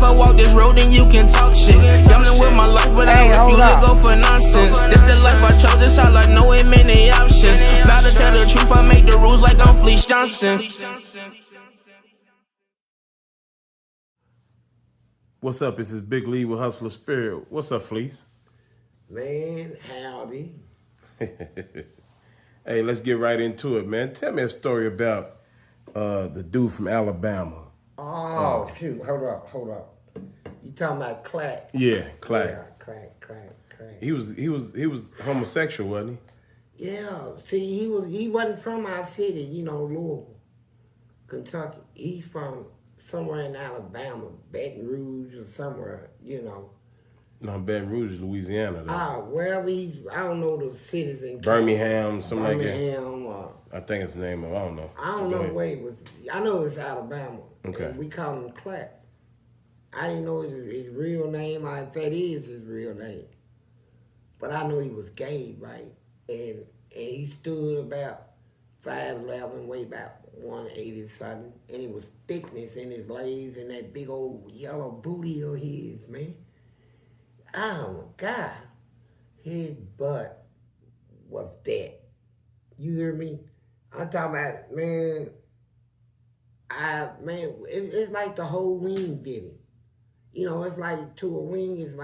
never walk this road, then you can talk shit. Gambling with my life, but I refuse to go for nonsense. This the life I chose, this all I know, ain't many options. About to tell the truth, I make the rules like I'm Fleece Johnson. What's up? This is Big Lee with Hustler Spirit. What's up, Fleece? Man, howdy. Hey, let's get right into it, man. Tell me a story about the dude from Alabama. Oh, shoot, hold up. You talking about Clack? Yeah, Clack. Yeah, Clack. He was homosexual, wasn't he? Yeah, see, he wasn't from our city, Louisville, Kentucky. He's from somewhere in Alabama, Baton Rouge or somewhere, No, Baton Rouge is Louisiana, though. Wherever I don't know the cities in Birmingham, something like that. Birmingham, I think it's the name of, I don't know. I don't know where it was. I know it's Alabama. Okay. And we call him Clack. I didn't know his real name. In fact, it is his real name. But I know he was gay, right? And he stood about 5'11", weighed about 180 something. And it was thickness in his legs and that big old yellow booty of his, man. Oh my God. His butt was that. You hear me? I'm talking about, man, it's like the whole wing did it. It's like to a wing, it's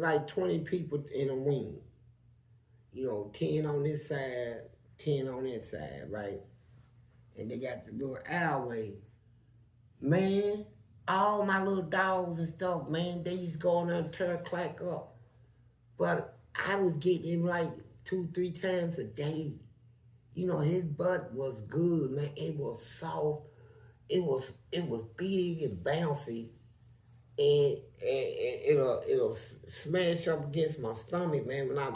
like 20 people in a wing. 10 on this side, 10 on that side, right? And they got the little alleyway. Man, all my little dogs and stuff, man, they used to go in there and tear Clack up. But I was getting him like 2-3 times a day. His butt was good, man. It was soft. It was big and bouncy. And it'll smash up against my stomach, man, when I,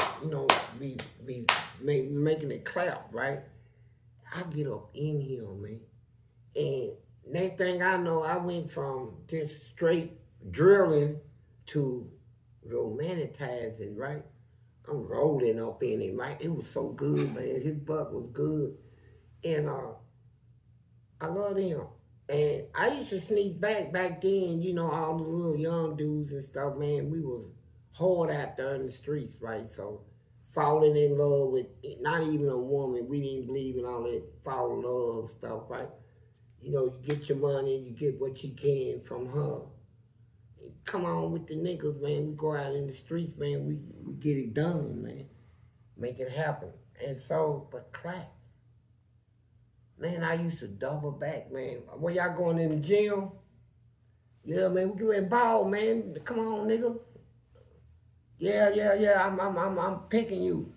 be making it clap, right? I get up in here, man. And next thing I know, I went from just straight drilling to romanticizing, right? I'm rolling up in him, right? It was so good, man. His butt was good. And I loved him. And I used to sneak back then, all the little young dudes and stuff, man, we was hard out there in the streets, right? So falling in love with not even a woman, we didn't believe in all that fall love stuff, right? You get your money, you get what you can from her. Come on with the niggas, man. We go out in the streets, man. We get it done, man. Make it happen. And so, but Clack, man, I used to double back, man. Where y'all going in the gym? Yeah, man, we get ready to ball, man. Come on, nigga. Yeah. I'm picking you.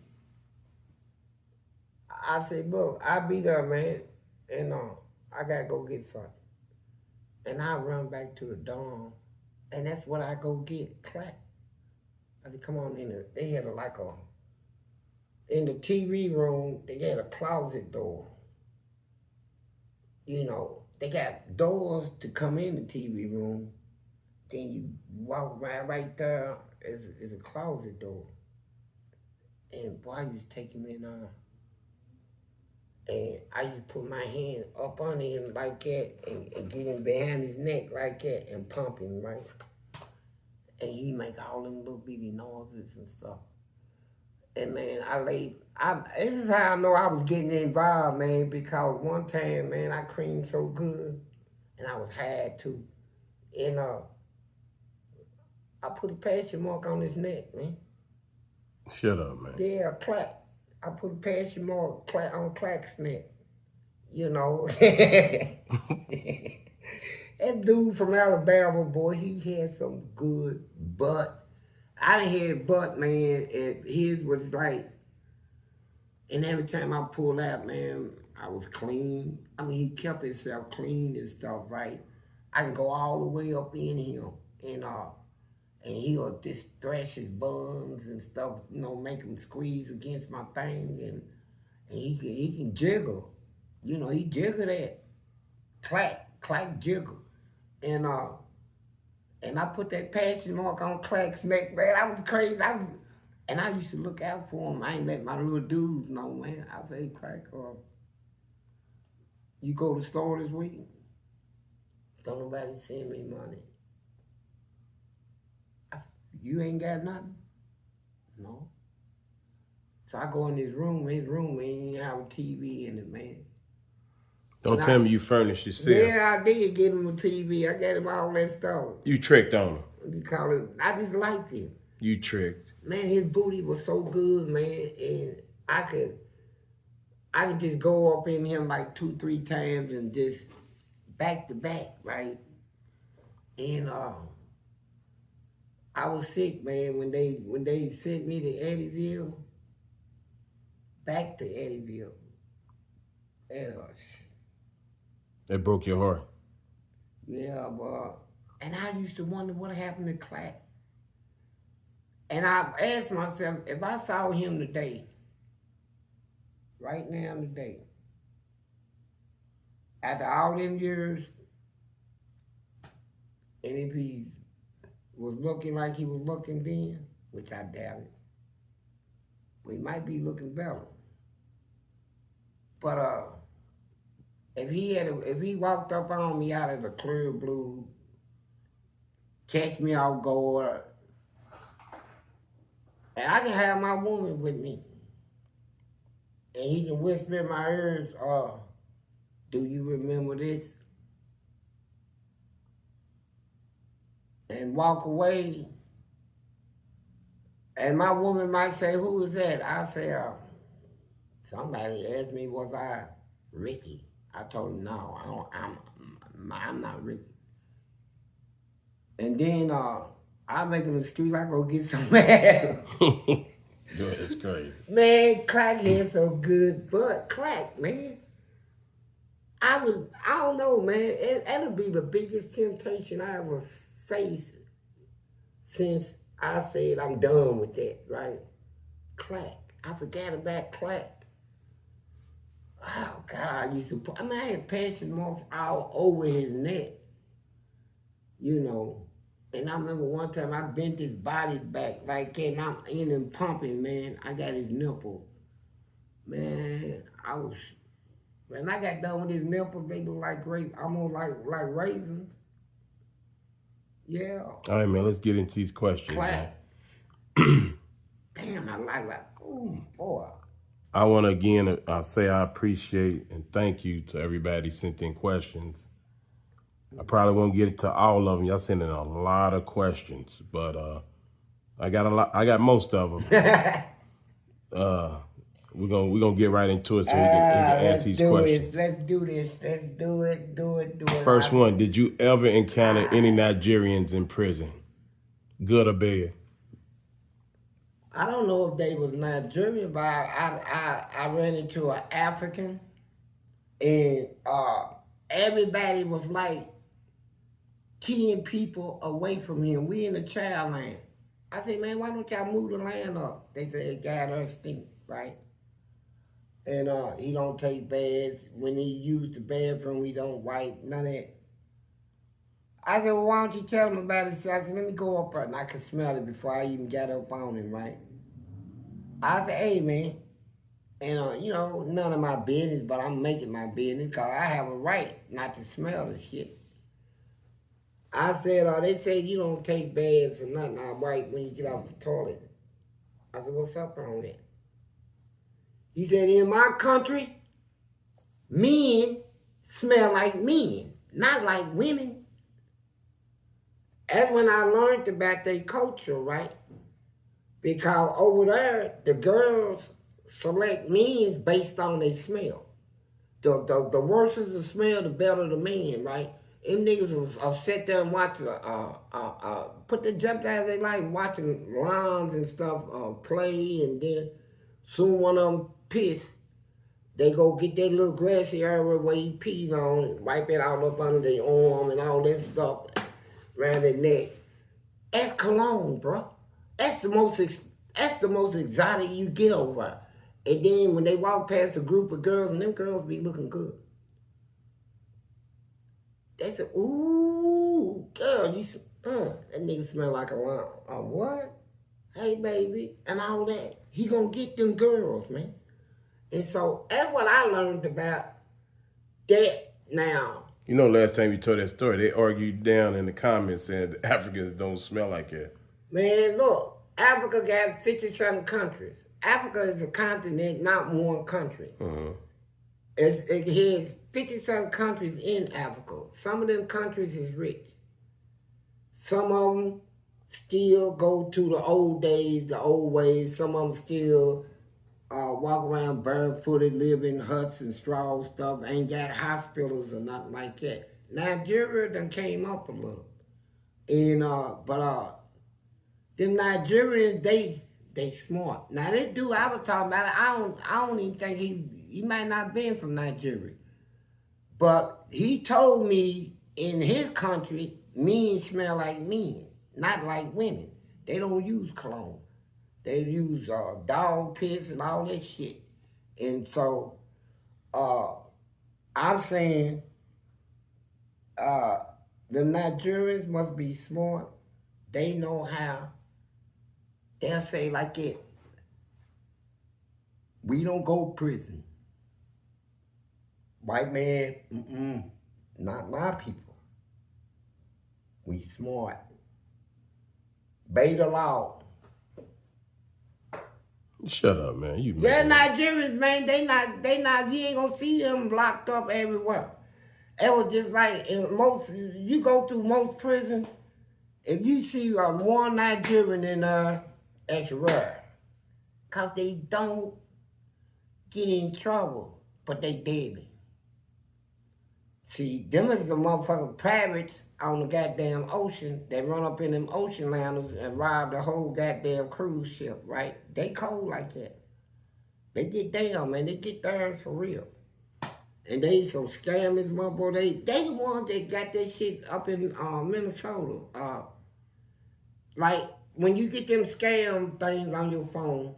I said, look, I'll be there, man. And I gotta go get something. And I run back to the dorm. And that's what I go get, Clack. I said, come on in there. They had in the TV room, they had a closet door. They got doors to come in the TV room. Then you walk right there is a closet door. And boy, I used to take him in there. And I used to put my hand up on him like that and get him behind his neck like that and pump him, right? And he make all them little bitty noises and stuff. And man, this is how I know I was getting involved, man, because one time, man, I creamed so good and I was high too. And I put a passion mark on his neck, man. Shut up, man. Yeah, Clack. I put a passion mark on Clack's neck. That dude from Alabama, boy, he had some good butt. I done had butt, man, and his was like, and every time I pulled out, man, I was clean. I mean, he kept himself clean and stuff, right? I can go all the way up in him, and he'll just thrash his buns and stuff, make him squeeze against my thing, and he can jiggle. He jiggle that. Clack jiggle. And I put that passion mark on Clack's neck, man. I was crazy. And I used to look out for him. I ain't let my little dudes know, man. I say, Clack, you go to the store this week? Don't nobody send me money. I said, you ain't got nothing? No. So I go in his room ain't have a TV in it, man. Don't tell me you furnished yourself. Yeah, I did get him a TV. I got him all that stuff. You tricked on him. You call it, I just liked him. You tricked. Man, his booty was so good, man, and I could just go up in him like 2-3 times and just back to back, right? And I was sick, man, when they sent me to Eddyville, back to Eddyville. That broke your heart. Yeah, boy. And I used to wonder what happened to Clack. And I asked myself, if I saw him today, right now today, after all them years, and if he was looking like he was looking then, which I doubt it, we might be looking better. But if he walked up on me out of the clear blue, catch me off guard, and I can have my woman with me, and he can whisper in my ears, do you remember this? And walk away, and my woman might say, who is that? I say, somebody asked me, was I Ricky? I told him, no, I'm not Ricky. And then I make an excuse, I go get some man. That's crazy. Man, Clack had so good, but Clack, man, I don't know, man, that'll be the biggest temptation I ever faced since I said I'm done with that, right? Clack. I forgot about Clack. Oh, God, I had passion marks all over his neck, you know. And I remember one time I bent his body back like that, and I'm in and pumping, man. I got his nipple. Man, when I got done with his nipples, they look like grape, almost like raisins. Yeah. All right, man, let's get into these questions. Clack. Damn, I like, oh, boy. I want to again say I appreciate and thank you to everybody who sent in questions. I probably won't get to all of them. Y'all sending a lot of questions, but I got most of them. We're gonna get right into it so we can answer these questions. Let's do this. Let's do it. First one: did you ever encounter any Nigerians in prison, good or bad? I don't know if they was Nigerian, but I ran into an African, and everybody was like 10 people away from him. We in the child land. I said, man, why don't y'all move the land up? They said, God, us stink, right? And he don't take baths. When he use the bathroom, he don't wipe, none of that. I said, well, why don't you tell him about it? So I said, let me go up there, and I could smell it before I even got up on him, right? I said, hey, man, and, you know, none of my business, but I'm making my business because I have a right not to smell the shit. I said, they say you don't take baths or nothing. I wipe when you get off the toilet. I said, what's up on that? He said, in my country, men smell like men, not like women. That's when I learned about their culture, right? Because over there, the girls select men based on their smell. The worse is the smell, the better the man, right? Them niggas will sit there and watch, put the jump down their life, watching lawns and stuff play, and then soon one of them piss. They go get that little grassy area where he peed on, wipe it all up under their arm and all that stuff around their neck. That's cologne, bro. That's the most exotic you get over. And then when they walk past a group of girls, and them girls be looking good. They say, ooh, girl, that nigga smell like a lamb. What? Hey, baby, and all that. He gonna get them girls, man. And so that's what I learned about that. Now, You know, last time you told that story, they argued down in the comments saying Africans don't smell like that. Man, look, Africa got 57 countries. Africa is a continent, not one country. It has 57 countries in Africa. Some of them countries is rich. Some of them still go to the old days, the old ways. Some of them still walk around barefooted, live in huts and straw stuff, ain't got hospitals or nothing like that. Nigeria done came up a little. And them Nigerians, they smart. Now this dude I was talking about, I don't even think he might not been from Nigeria. But he told me in his country, men smell like men, not like women. They don't use cologne. They use dog piss and all that shit. And so I'm saying the Nigerians must be smart. They know how. They'll say like it, we don't go to prison. White man, not my people. We smart. Obey the law. Shut up, man. Yeah, Nigerians, man, they not, you ain't gonna see them locked up everywhere. It was just like, you go through most prisons, if you see one Nigerian in there, that's rare. Because they don't get in trouble, but they deadly. See, them is the motherfucking pirates on the goddamn ocean that run up in them ocean liners and rob the whole goddamn cruise ship, right? They cold like that. They get down, man. They get theirs for real. And they so scandalous, motherfucker. They the ones that got that shit up in Minnesota. Like, when you get them scam things on your phone,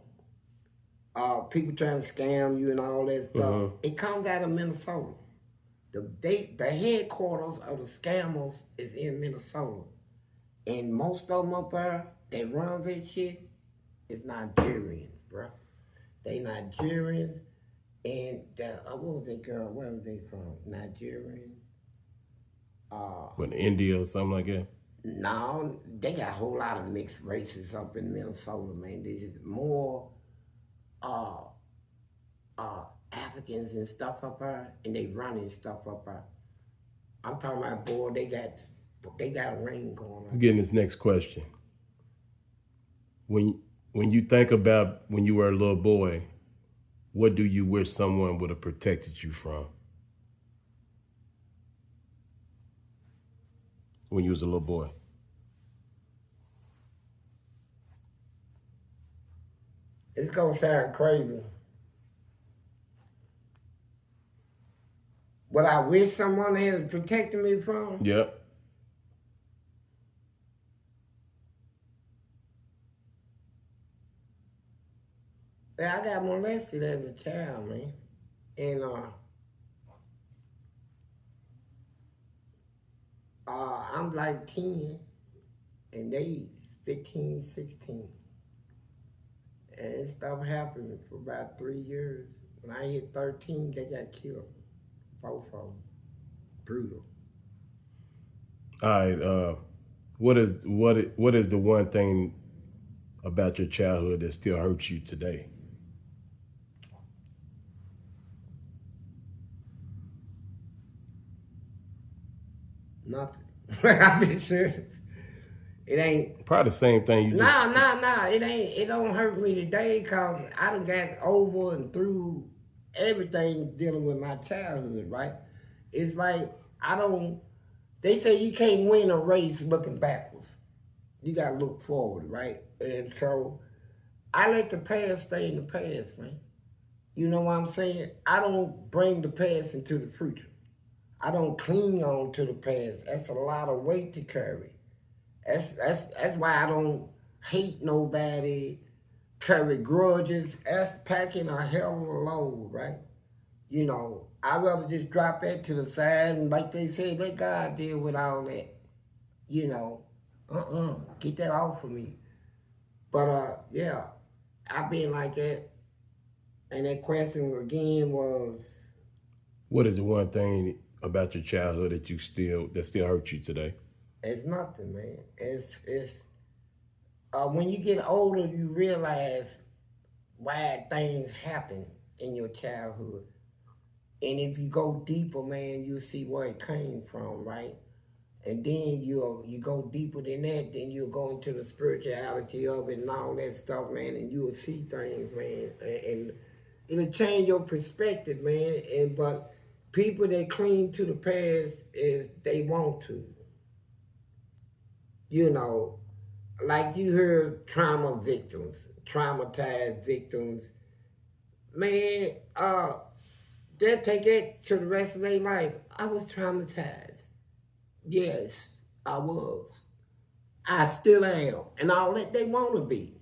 people trying to scam you and all that stuff, it comes out of Minnesota. The headquarters of the scammers is in Minnesota. And most of them up there that runs that shit is Nigerians, bro. They Nigerians. And what was that girl? Where was they from? Nigerian? What, India or something like that? No, they got a whole lot of mixed races up in Minnesota, man. There's just more Africans and stuff up there, and they running stuff up there. I'm talking about, boy, they got a ring going on. Let's get in this next question. When you think about when you were a little boy, what do you wish someone would have protected you from? When you was a little boy. It's gonna sound crazy. What I wish someone had protected me from? Yep. Yeah, I got molested as a child, man. And I'm like 10, and they 15, 16. And stuff happened for about 3 years. When I hit 13, they got killed. Both of them. Brutal. All right. What is the one thing about your childhood that still hurts you today? Nothing. I'm just serious. It ain't. Probably the same thing. Nah. It ain't. It don't hurt me today because I done got over and through everything dealing with my childhood, right? It's like they say you can't win a race looking backwards. You gotta look forward, right? And so I let the past stay in the past, man. You know what I'm saying? I don't bring the past into the future. I don't cling on to the past. That's a lot of weight to carry. That's why I don't hate nobody, carry grudges. That's packing a hell of a load, right? You know, I'd rather just drop that to the side and, like they say, let God deal with all that. You know, get that off of me. But yeah, I've been like that. And that question again was, what is the one thing about your childhood that still hurt you today? It's nothing, man. It's when you get older, you realize why things happen in your childhood. And if you go deeper, man, you'll see where it came from, right? And then you go deeper than that, then you'll go into the spirituality of it and all that stuff, man, and you'll see things, man. And it'll change your perspective, man. But people that cling to the past is they want to. You know, like you heard trauma victims, traumatized victims, man, they'll take it to the rest of their life. I was traumatized. Yes, I was. I still am. And all that they want to be.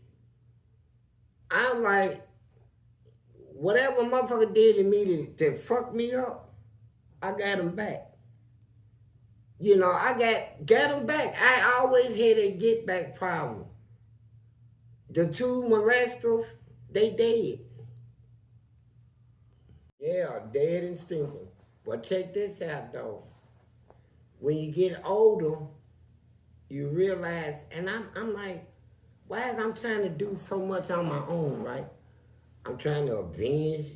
I'm like, whatever motherfucker did to me to fuck me up, I got him back. You know, I got them back. I always had a get back problem. The two molesters, they dead. Yeah, dead and stinking. But check this out though. When you get older, you realize, and I'm like, why is I'm trying to do so much on my own, right? I'm trying to avenge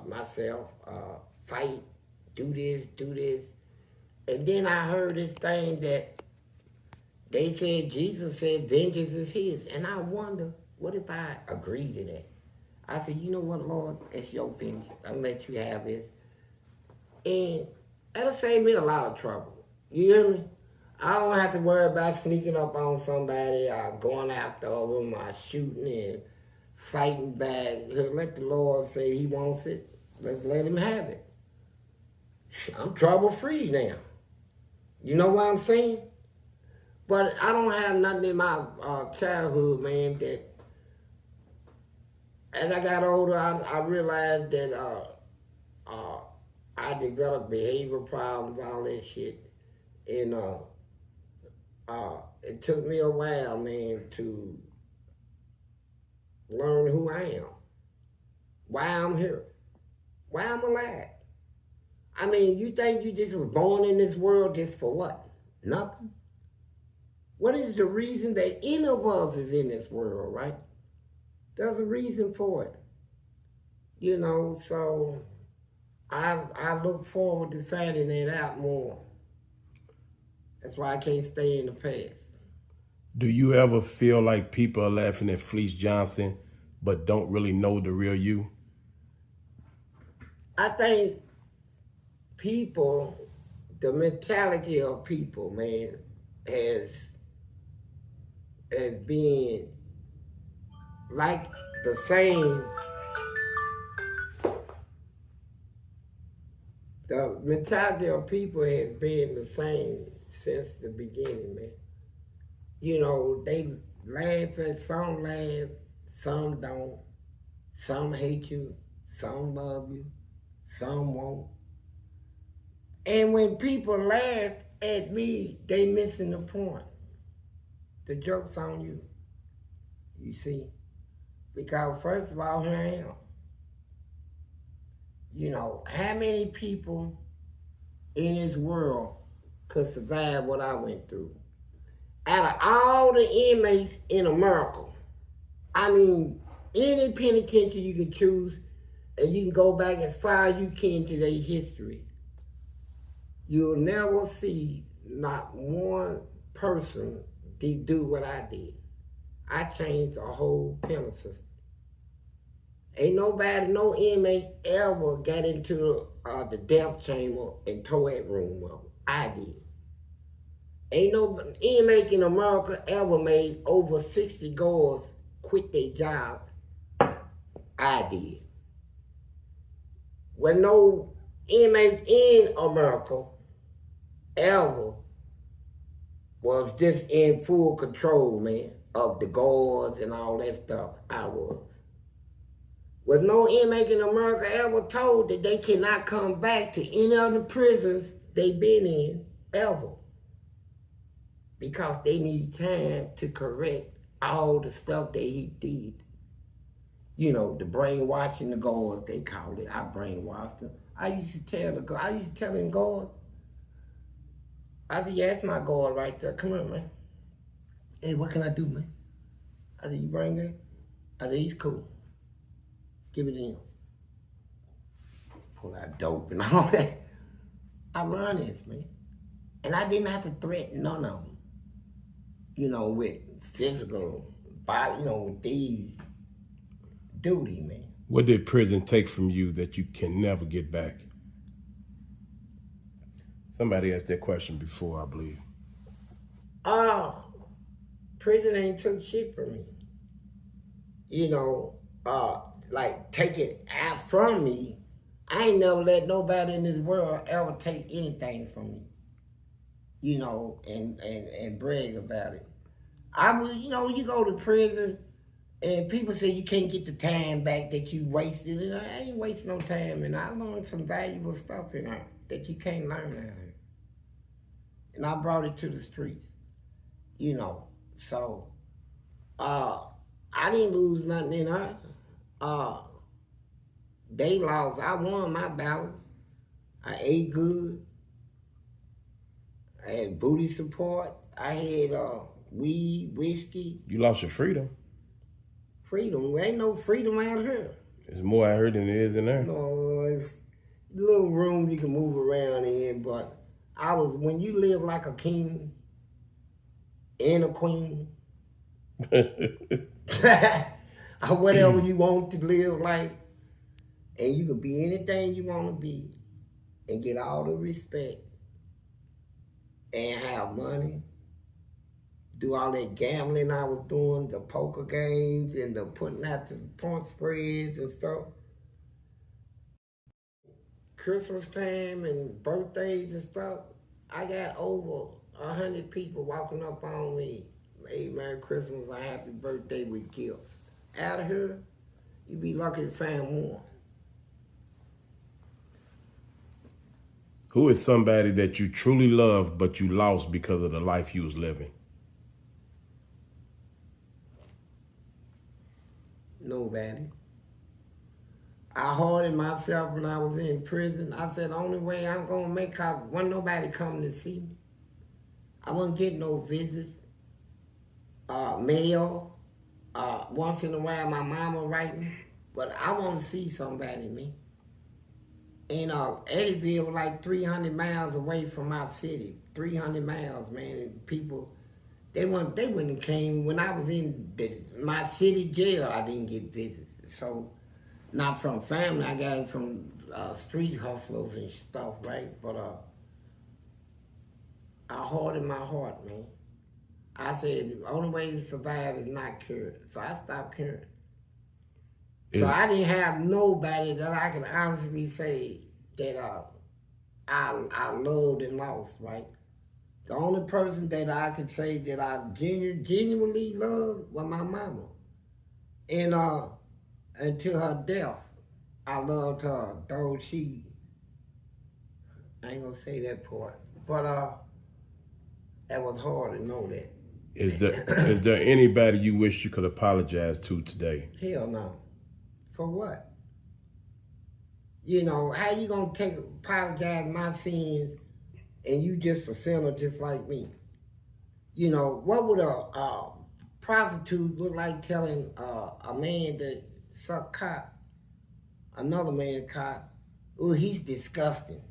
myself, fight, do this. And then I heard this thing that they said, Jesus said, vengeance is his. And I wonder, what if I agree to that? I said, you know what, Lord, it's your vengeance. I'll let you have this. And that'll save me a lot of trouble. You hear me? I don't have to worry about sneaking up on somebody, going after them, shooting and fighting back. Let the Lord say he wants it. Let's let him have it. I'm trouble-free now. You know what I'm saying? But I don't have nothing in my childhood, man, that as I got older, I realized that I developed behavior problems, all that shit. And it took me a while, man, to learn who I am, why I'm here, why I'm alive. I mean, you think you just was born in this world just for what? Nothing. What is the reason that any of us is in this world, right? There's a reason for it. You know, so I look forward to finding it out more. That's why I can't stay in the past. Do you ever feel like people are laughing at Fleece Johnson, but don't really know the real you? I think people, the mentality of people, man, has been like the same. The mentality of people has been the same since the beginning, man. You know, they laugh at some laugh, some don't. Some hate you, some love you, some won't. And when people laugh at me, they missing the point. The joke's on you. You see? Because first of all, here I am. You know, how many people in this world could survive what I went through? Out of all the inmates in America, I mean, any penitentiary you can choose, and you can go back as far as you can to their history, you'll never see not one person do what I did. I changed the whole penal system. Ain't nobody, no inmate ever got into the death chamber and tore that room up. I did. Ain't no inmate in America ever made over 60 guards quit their jobs. I did. When no inmate in America ever was just in full control, man, of the guards and all that stuff, I was. With no inmate in America ever told that they cannot come back to any of the prisons they've been in, ever. Because they need time to correct all the stuff that he did. You know, the brainwashing the guards, they call it. I brainwashed them. I used to tell him, God, I said, yeah, that's my God right there. Come on, man. Hey, what can I do, man? I said, you bring that? I said, he's cool. Give it to him. Pull out dope and all that. I run this, man. And I didn't have to threaten none of them. You know, with physical body, you know, with these duty, man. What did prison take from you that you can never get back? Somebody asked that question before, I believe. Prison ain't took shit from me. You know, like take it out from me. I ain't never let nobody in this world ever take anything from me. You know, and brag about it. I would, you know, you go to prison and people say you can't get the time back that you wasted. And I ain't wasting no time, and I learned some valuable stuff in there that you can't learn out here. And I brought it to the streets, you know. So, I didn't lose nothing in her. They lost. I won my battle. I ate good. I had booty support. I had weed, whiskey. You lost your freedom. Freedom. There ain't no freedom out here. There's more out here than there is in there. No, it's a little room you can move around in, but when you live like a king and a queen, or whatever you want to live like, and you can be anything you want to be, and get all the respect, and have money, do all that gambling I was doing, the poker games and the putting out the point spreads and stuff. Christmas time and birthdays and stuff, I got over 100 people walking up on me. Hey, Merry Christmas, a happy birthday with gifts. Out of here, you be lucky to find one. Who is somebody that you truly love but you lost because of the life you was living? Nobody. I hardened myself when I was in prison. I said, the only way I'm going to make, because wasn't nobody coming to see me. I wasn't getting no visits, mail. Once in a while, my mama writing. But I want to see somebody, man. And Eddyville was like 300 miles away from my city. 300 miles, man. And people, they wouldn't have came. When I was in my city jail, I didn't get visits. So, not from family, I got it from street hustlers and stuff, right? But I hardened my heart, man. I said, the only way to survive is not cured. So I stopped curing. So I didn't have nobody that I can honestly say that I loved and lost, right? The only person that I could say that I genuinely loved was my mama. And until her death, I loved her, though I ain't gonna say that part, but that was hard to know that. Is there anybody you wish you could apologize to today? Hell no. For what? You know, how you gonna apologize my sins and you just a sinner just like me? You know, what would a prostitute look like telling a man that suck cock, another man cock, oh, he's disgusting.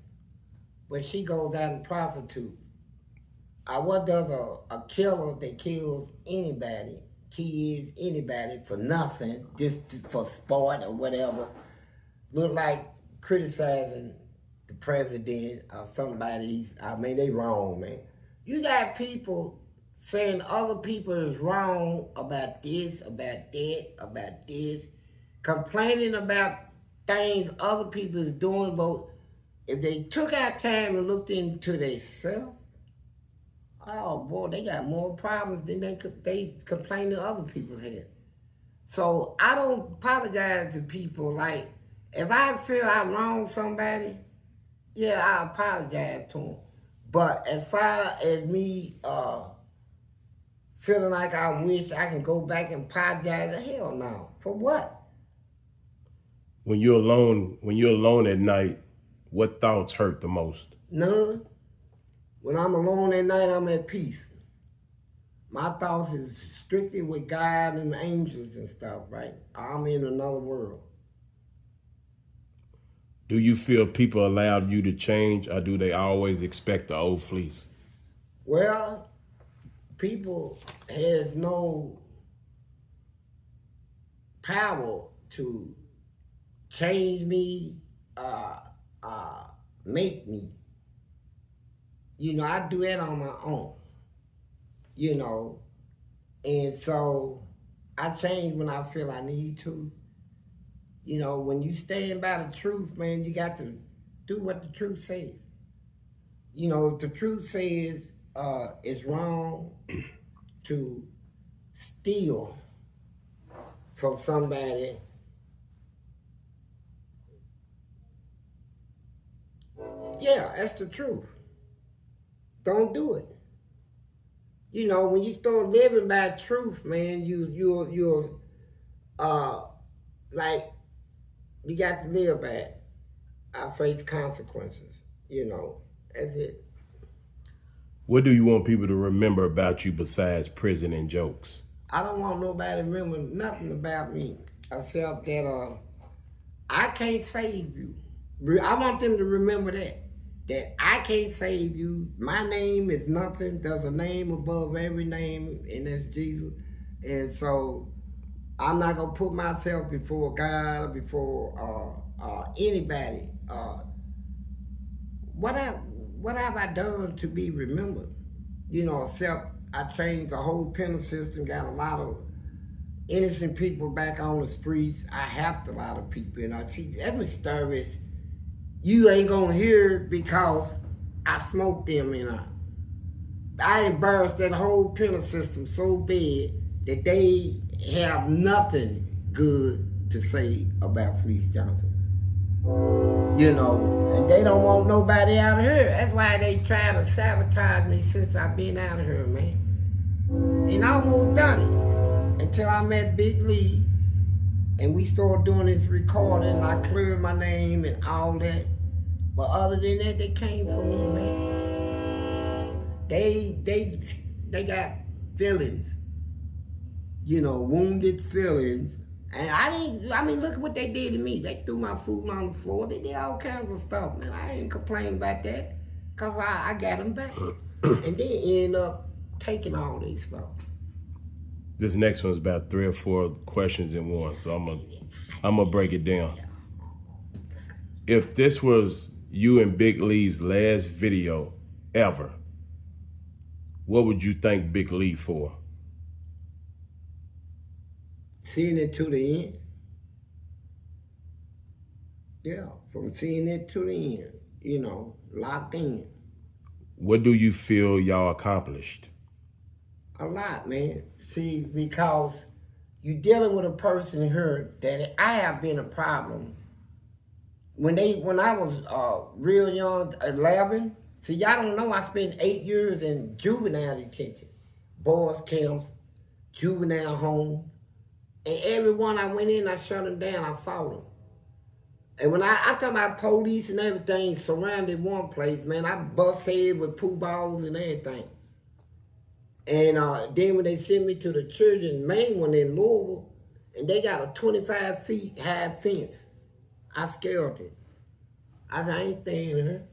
But she goes out and prostitute. What does a killer that kills anybody, kids, anybody for nothing, just for sport or whatever, look like criticizing the president or somebody? I mean, they wrong, man. You got people saying other people is wrong about this, about that, about this, complaining about things other people is doing, but if they took out time and looked into themselves, oh boy, they got more problems than they complain to other people had. So I don't apologize to people. Like, if I feel I wronged somebody, yeah, I apologize to them. But as far as me feeling like I wish I can go back and apologize, hell no. For what? When you're alone at night What thoughts hurt the most? None. When I'm alone at night, I'm at peace. My thoughts is strictly with God and angels and stuff, right? I'm in another world. Do you feel people allowed you to change, or do they always expect the old Fleece? Well, people has no power to change me, make me. You know, I do that on my own. You know, and so I change when I feel I need to. You know, when you stand by the truth, man, you got to do what the truth says. You know, if the truth says it's wrong to steal from somebody, yeah, that's the truth. Don't do it. You know, when you start living by truth, man, you'll like you got to live by it. I face consequences. You know, that's it. What do you want people to remember about you besides prison and jokes? I don't want nobody to remember nothing about me except that I can't save you. I want them to remember that I can't save you. My name is nothing. There's a name above every name, and that's Jesus. And so I'm not gonna put myself before God or before anybody. What have I done to be remembered? You know, except I changed the whole penal system, got a lot of innocent people back on the streets. I helped a lot of people, and I see every stories you ain't gonna hear because I smoked them, and I embarrassed that whole penal system so bad that they have nothing good to say about Fleece Johnson. You know, and they don't want nobody out of here. That's why they try to sabotage me since I've been out of here, man. And I almost done it until I met Big Lee and we started doing this recording and I cleared my name and all that. But other than that, they came for me, man. They got feelings, you know, wounded feelings. And I mean, look at what they did to me. They threw my food on the floor. They did all kinds of stuff, man. I ain't complaining about that because I got them back. And they end up taking all this stuff. This next one's about 3 or 4 questions in one, so I'm gonna break it down. If this was you and Big Lee's last video ever, what would you thank Big Lee for? Seeing it to the end. Yeah, from seeing it to the end, you know, locked in. What do you feel y'all accomplished? A lot, man. See, because you're dealing with a person here that I have been a problem. When I was real young, 11, see, y'all don't know I spent 8 years in juvenile detention, boys camps, juvenile home. And every one I went in, I shut them down, I fought them. And when I talk about police and everything surrounded one place, man, I bust head with poo balls and everything. And then when they sent me to the children's main one in Louisville, and they got a 25 feet high fence, I scared it. I said, I ain't staying here.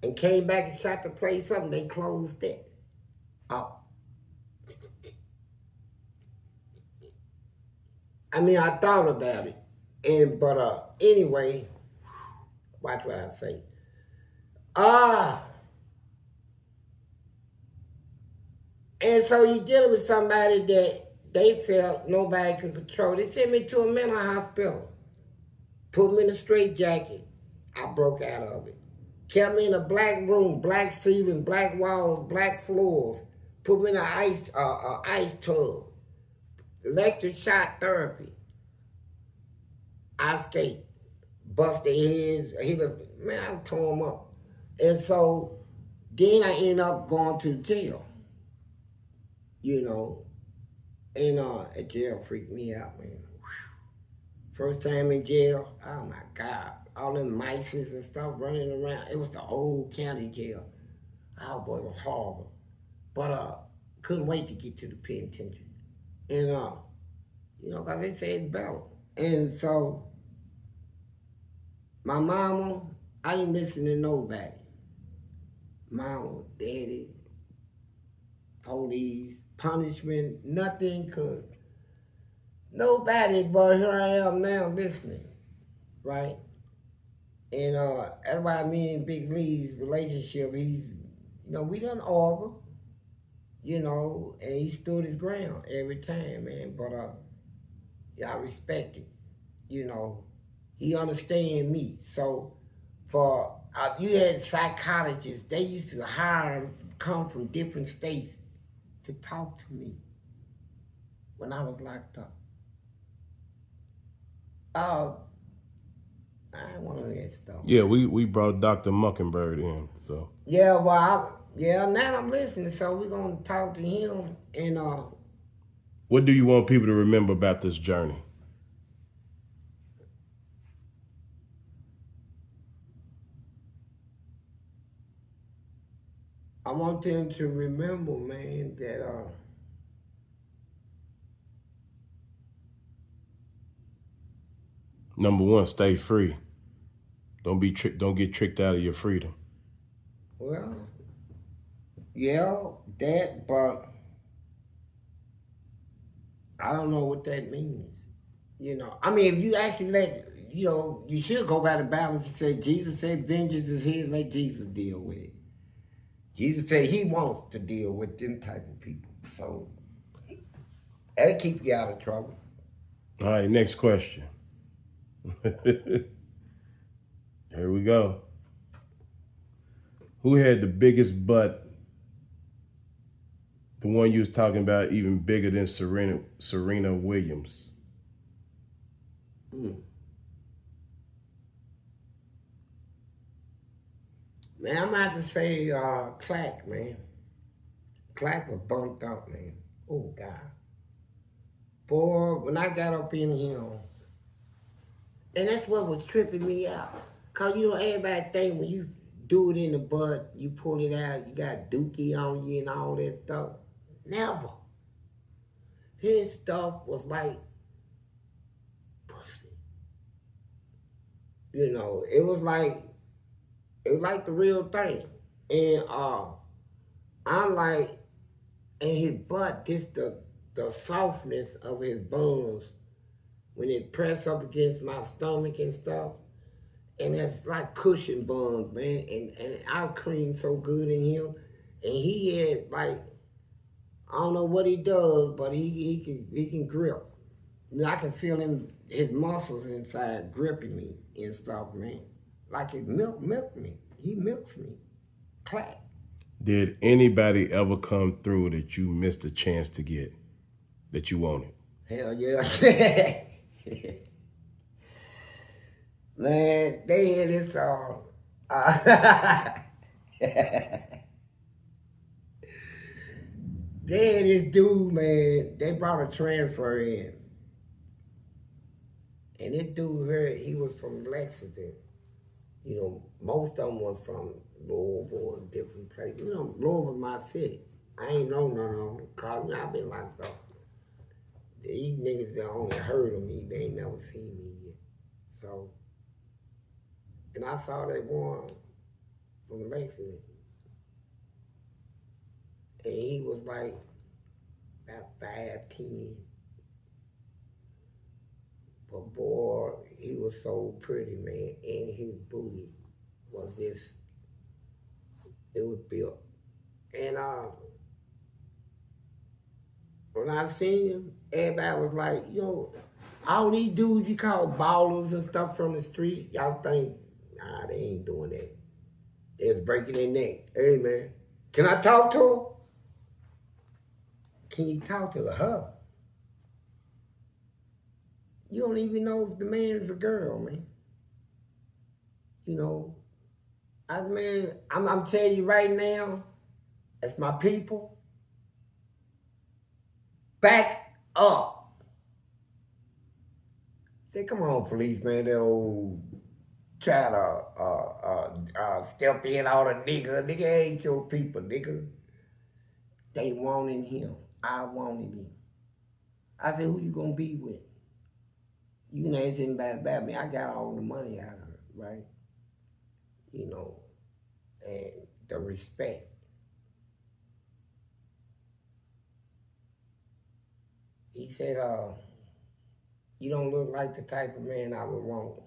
And came back and shot the place up, and they closed it. I mean, I thought about it, but anyway, watch what I say. And so you're dealing with somebody that they felt nobody could control. They sent me to a mental hospital, put me in a straitjacket. I broke out of it. Kept me in a black room, black ceiling, black walls, black floors. Put me in an ice tub. Electric shock therapy. I escaped. Bust their heads. Man, I tore them up. And so then I end up going to jail. You know. And jail freaked me out, man. First time in jail, oh my God. All them mice and stuff running around. It was the old county jail. Oh boy, it was horrible. But couldn't wait to get to the penitentiary. And you know, cause they said it's better. And so my mama, I didn't listen to nobody. Mama, daddy, police, punishment, nothing could. Nobody, but here I am now listening, right? And that's why me and Big Lee's relationship, he's, you know, we done argue, you know, and he stood his ground every time, man. But yeah, I respect it, you know. He understand me. So for, you had psychologists, they used to hire, come from different states to talk to me when I was locked up. I don't want to hear that stuff. Yeah, we brought Dr. Muckenberg in, so. Yeah, well, now I'm listening, so we're going to talk to him. And what do you want people to remember about this journey? I want them to remember, man, that Number one, stay free. Don't get tricked out of your freedom. well, yeah, that, but I don't know what that means. You know, I mean, if you actually you know, you should go by the Bible and say, Jesus said, vengeance is his, let Jesus deal with it. Jesus said he wants to deal with them type of people. So, that'll keep you out of trouble. All right, next question. Here we go. Who had the biggest butt? The one you was talking about, even bigger than Serena Williams. Man, I'm about to say Clack, man. Clack was bumped up, man. Oh, God. Boy, when I got up in him, and that's what was tripping me out. Because, you know, everybody think when you do it in the butt, you pull it out, you got dookie on you and all that stuff. Never. His stuff was like pussy. You know, it was like the real thing. And I'm like, and his butt, just the softness of his bones, when it pressed up against my stomach and stuff, and it's like cushion buns, man, and I cream so good in him, and he had like, I don't know what he does, but he can grip. You know, I can feel his muscles inside gripping me and stuff, man. Like it milked me. He milks me. Clack. Did anybody ever come through that you missed a chance to get, that you wanted? Hell yeah. Man, they had this song. They had this dude, man, they brought a transfer in. And this dude he was from Lexington. You know, most of them was from Louisville and different places. You know, Louisville my city. I ain't know none of them, cause I've been locked up. These niggas that only heard of me, they ain't never seen me yet. So, and I saw that one from Lexington. And he was like about 5'10". But boy, he was so pretty, man. And his booty was just, it was built. And when I seen him, everybody was like, you know, all these dudes you call ballers and stuff from the street, y'all think, nah, they ain't doing that. They was breaking their neck. Hey, man, can I talk to her? Can you talk to her? You don't even know if the man's a girl, man. You know, I'm telling you right now, as my people, back up. said, come on, police, man, that old try to step in all the nigga. Nigga ain't your people, nigga. They wanted him. I wanted him. I said, who you gonna be with? You can ask anybody about me. I got all the money out of it, right? You know, and the respect. He said, you don't look like the type of man I would want.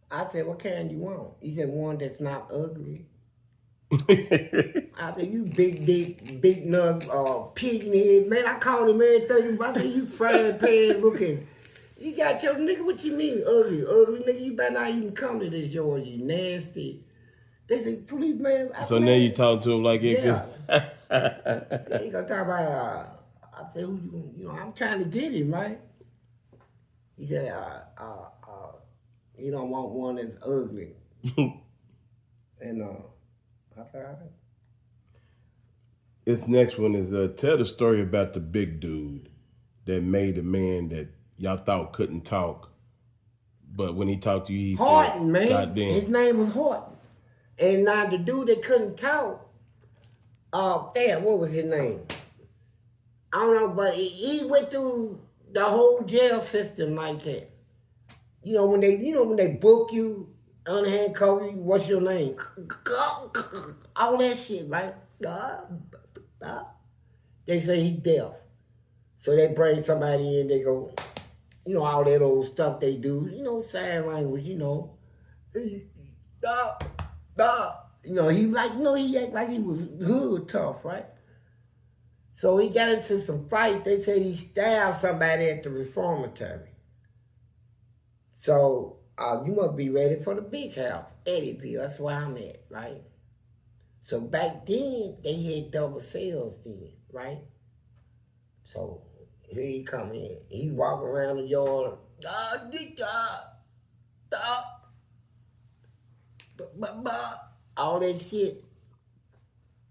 I said, what kind you want? He said, one that's not ugly. I said, you big dick, big nut, pigeon head. Man, I called him everything. I said, you frying pan looking. You got your nigga, what you mean, ugly? Ugly nigga, you better not even come to this yard, you nasty. They said, police man. So now you talking to him like it? Yeah. He gonna talk about, I said, who you know, I'm trying to get him, right? He said, you don't want one that's ugly. And I said, all right. This next one is tell the story about the big dude that made a man that y'all thought couldn't talk, but when he talked to you, he Horton, said, man. God damn. His name was Horton. And now the dude that couldn't talk, damn, what was his name? I don't know, but he went through the whole jail system like that. You know when they book you, unhandcuff you, what's your name? All that shit, right? They say he's deaf. So they bring somebody in, they go, you know, all that old stuff they do, you know, sign language, you know. You know, he act like he was hood tough, right? So he got into some fight. They said he stabbed somebody at the reformatory. So you must be ready for the big house, Eddyville. That's where I'm at, right? So back then, they had double cells then, right? So here he come in. He walk around the yard, all that shit.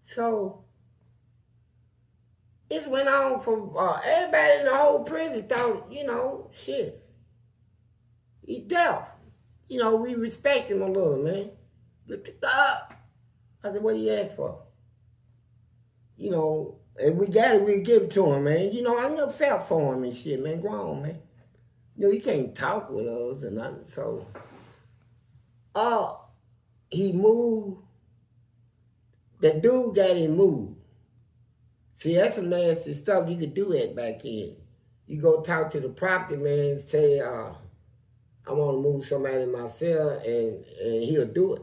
So it went on from everybody in the whole prison thought, you know, shit. He's deaf. You know, we respect him a little, man. I said, what do you ask for? You know, if we got it, we'll give it to him, man. You know, I never felt for him and shit, man. Go on, man. You know, he can't talk with us or nothing. So, he moved. The dude got him moved. See, that's some nasty stuff. You could do that back in. You go talk to the property man and say, I want to move somebody in my cell, and he'll do it.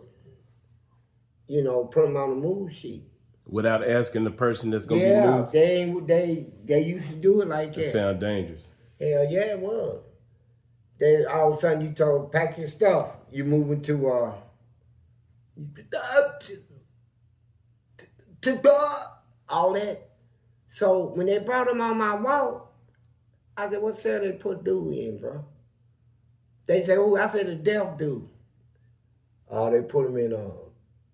You know, put him on the move sheet. Without asking the person that's going to be moved? Yeah, they used to do it like that. That sound dangerous. Hell yeah, it was. Then all of a sudden you told, pack your stuff. You moving to, all that. So when they brought him on my walk, I said, what cell they put dude in, bro? They said, oh, I said, the deaf dude. Oh, they put him in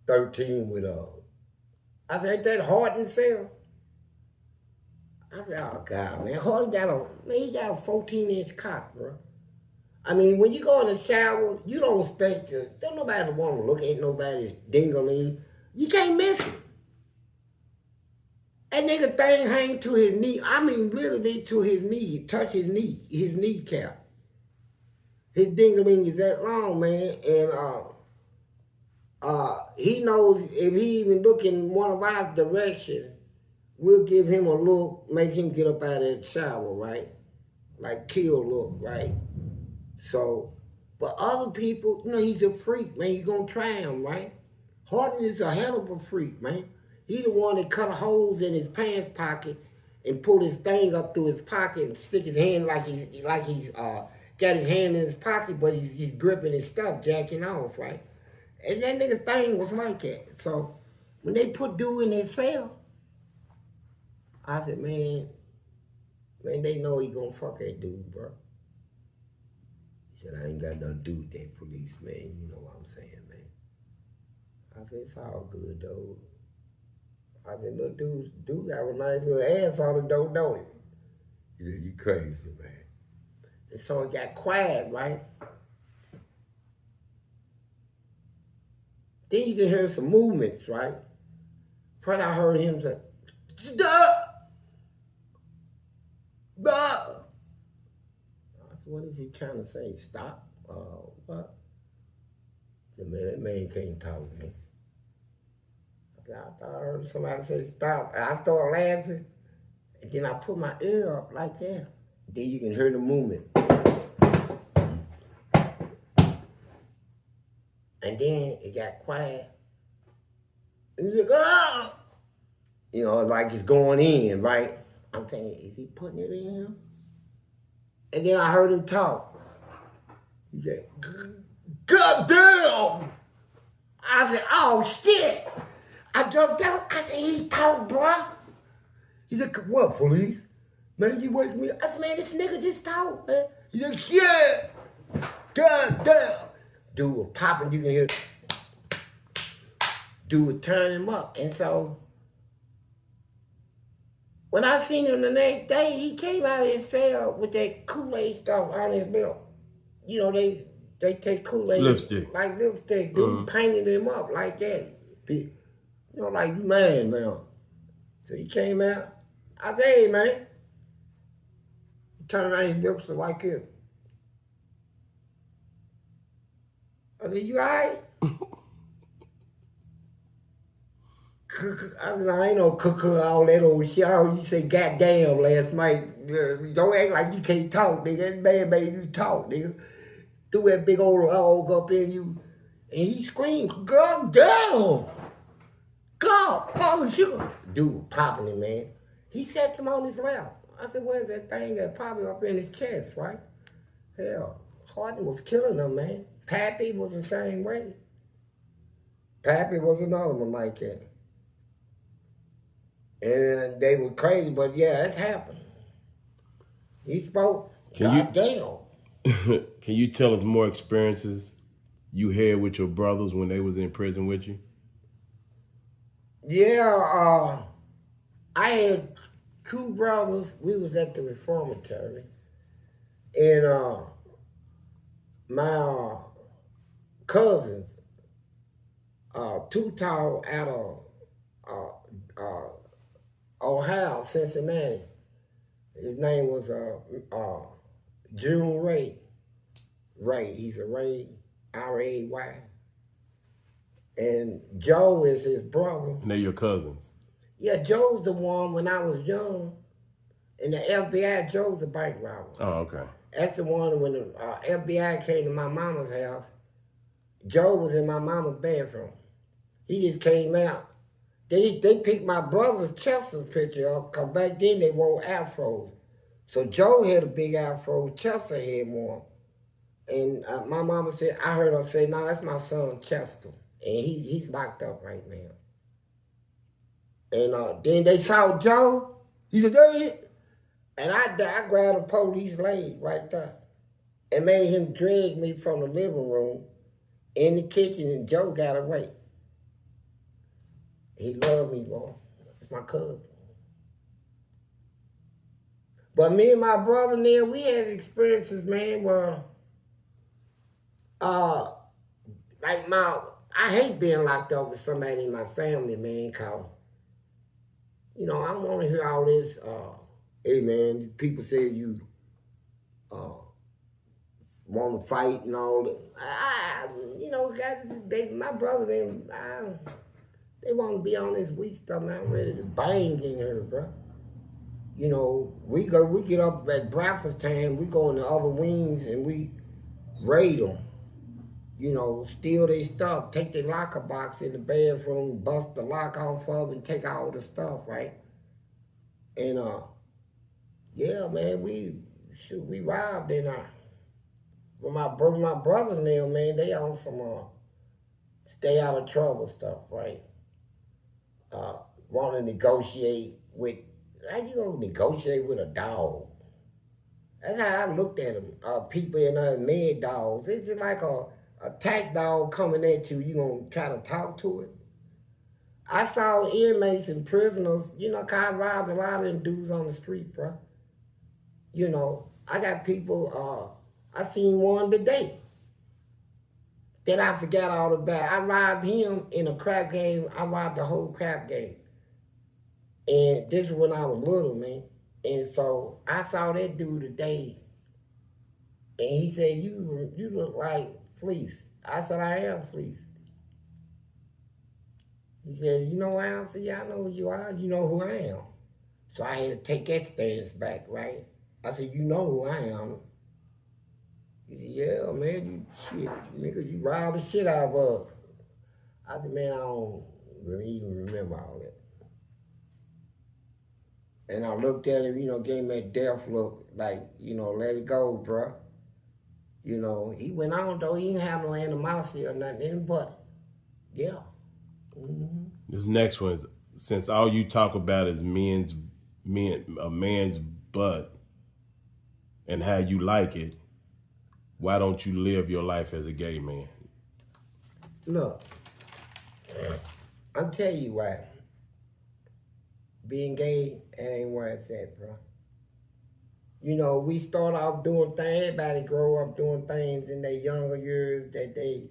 13 with I said, ain't that Horton cell? I said, oh God, man, Horton he got a 14-inch cock, bro. I mean, when you go in the shower, you don't expect don't nobody want to look at nobody's dingling. You can't miss it. That nigga thing hang to his knee. I mean, literally to his knee, touch his kneecap. His dingling is that long, man, and he knows if he even look in one of our direction, we'll give him a look, make him get up out of the shower, right? Like kill look, right? So, but other people, you know, he's a freak, man. He's gonna try him, right? Horton is a hell of a freak, man. He the one that cut holes in his pants pocket and pull his thing up through his pocket and stick his hand like he's got his hand in his pocket, but he's gripping his stuff, jacking off, right? And that nigga's thing was like that. So when they put dude in their cell, I said, man, they know he gonna fuck that dude, bro. He said, I ain't got nothing to do with that police, man. You know what I'm saying, man. I said, it's all good, though. I said, little dude got a nice little ass on the door, don't he? He said, you crazy, man. And so it got quiet, right? Then you can hear some movements, right? First I heard him say, stop! Stop! I said, what is he trying to say? Stop? What? I said, man, that man can't talk, man. I thought I heard somebody say stop. And I started laughing. And then I put my ear up like that. Then you can hear the movement. And then it got quiet. And he's like, oh! You know, like it's going in, right? I'm thinking, is he putting it in? And then I heard him talk. He said, God damn! I said, oh shit! I jumped out. I said, he talk, bruh. He said, what, Fleece? Man, you wake me up. I said, man, this nigga just talk, man. He said, shit! God damn! Dude was popping, you can hear. Dude would turn him up. And so, when I seen him the next day, he came out of his cell with that Kool-Aid stuff on his belt. You know, they take Kool-Aid. Lipstick. Like lipstick. Dude painted him up like that. You know, like, you man now. So he came out. I said, hey, man. He turned around, his lips were like this. I said, you all right? I said, I ain't no all that old shit. I heard you say goddamn last night. Don't act like you can't talk, nigga. That man made you talk, nigga. Threw that big old log up in you. And he screamed, God damn! God, oh, shit. Dude popping it, man. He sat him on his lap. I said, where's that thing that popping up in his chest, right? Hell, Harden was killing him, man. Pappy was the same way. Pappy was another one like that. And they were crazy, but yeah, that's happened. He spoke, God damn. Can you tell us more experiences you had with your brothers when they was in prison with you? Yeah, I had two brothers. We was at the reformatory. And my cousins, too tall out of Ohio, Cincinnati. His name was June Ray. Ray, he's a Ray, R-A-Y. And Joe is his brother. And they're your cousins? Yeah, Joe's the one when I was young. In the FBI, Joe's a bike robber. Oh, okay. That's the one when the FBI came to my mama's house. Joe was in my mama's bathroom. He just came out. They picked my brother Chester's picture up, because back then they wore afros. So Joe had a big afro, Chester had one. And my mama said, I heard her say, no, that's my son Chester. And he's locked up right now. And then they saw Joe. He said, there he is. And I grabbed a police leg right there and made him drag me from the living room in the kitchen, and Joe got away. He loved me, boy. It's my cousin. But me and my brother, Neil, we had experiences, man, where, I hate being locked up with somebody in my family, man, because, you know, I don't want to hear all this, hey, man, people say you want to fight and all that. You know, my brother, they want to be on this weak stuff, man. I'm ready to bang in here, bro. You know, we get up at breakfast time, we go in the other wings and we raid them. You know, steal their stuff, take their locker box in the bathroom, bust the lock off of and take all the stuff, right? And yeah, man, we robbed in with my brothers and them, man, they on some stay out of trouble stuff, right? Want to negotiate with, how you gonna negotiate with a dog? That's how I looked at them, people in mad dogs. It's just like a attack dog coming at you, you gonna try to talk to it? I saw inmates and prisoners, you know, 'cause I robbed a lot of them dudes on the street, bro. You know, I got people, I seen one today that I forgot all about. I robbed him in a crap game. I robbed the whole crap game. And this is when I was little, man. And so I saw that dude today. And he said, you look like Fleece. I said, I am Fleece. He said, you know who I am? I said, yeah, I know who you are. You know who I am. So I had to take that stance back, right? I said, you know who I am. He said, yeah, man, you nigga, you robbed the shit out of us. I said, man, I don't even remember all that. And I looked at him, you know, gave him that death look, like, you know, let it go, bruh. You know, he went on, though. He didn't have no animosity or nothing, but, yeah. Mm-hmm. This next one is, since all you talk about is a man's butt and how you like it, why don't you live your life as a gay man? Look, I'll tell you why. Being gay ain't where it's at, bro. You know, we start off doing things, everybody grow up doing things in their younger years that they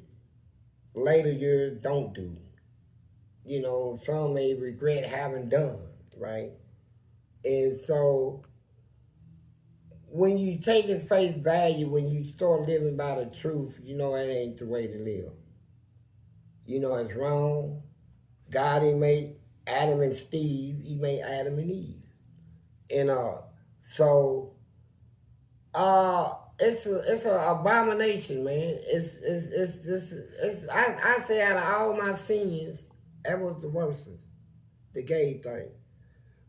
later years don't do. You know, some may regret having done, right? And so when you take it face value, when you start living by the truth, you know that ain't the way to live. You know it's wrong. God ain't made Adam and Steve, he made Adam and Eve. And so it's an abomination, man. I say out of all my sins, that was the worst, the gay thing.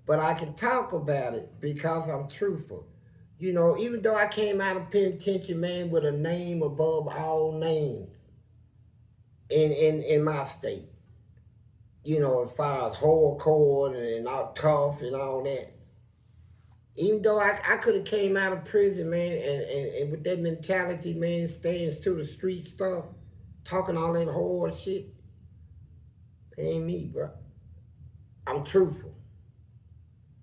But I can talk about it because I'm truthful. You know, even though I came out of penitentiary, man, with a name above all names in my state. You know, as far as hardcore and all tough and all that. Even though I could have came out of prison, man, and with that mentality, man, staying to the street stuff, talking all that hard shit, it ain't me, bro. I'm truthful.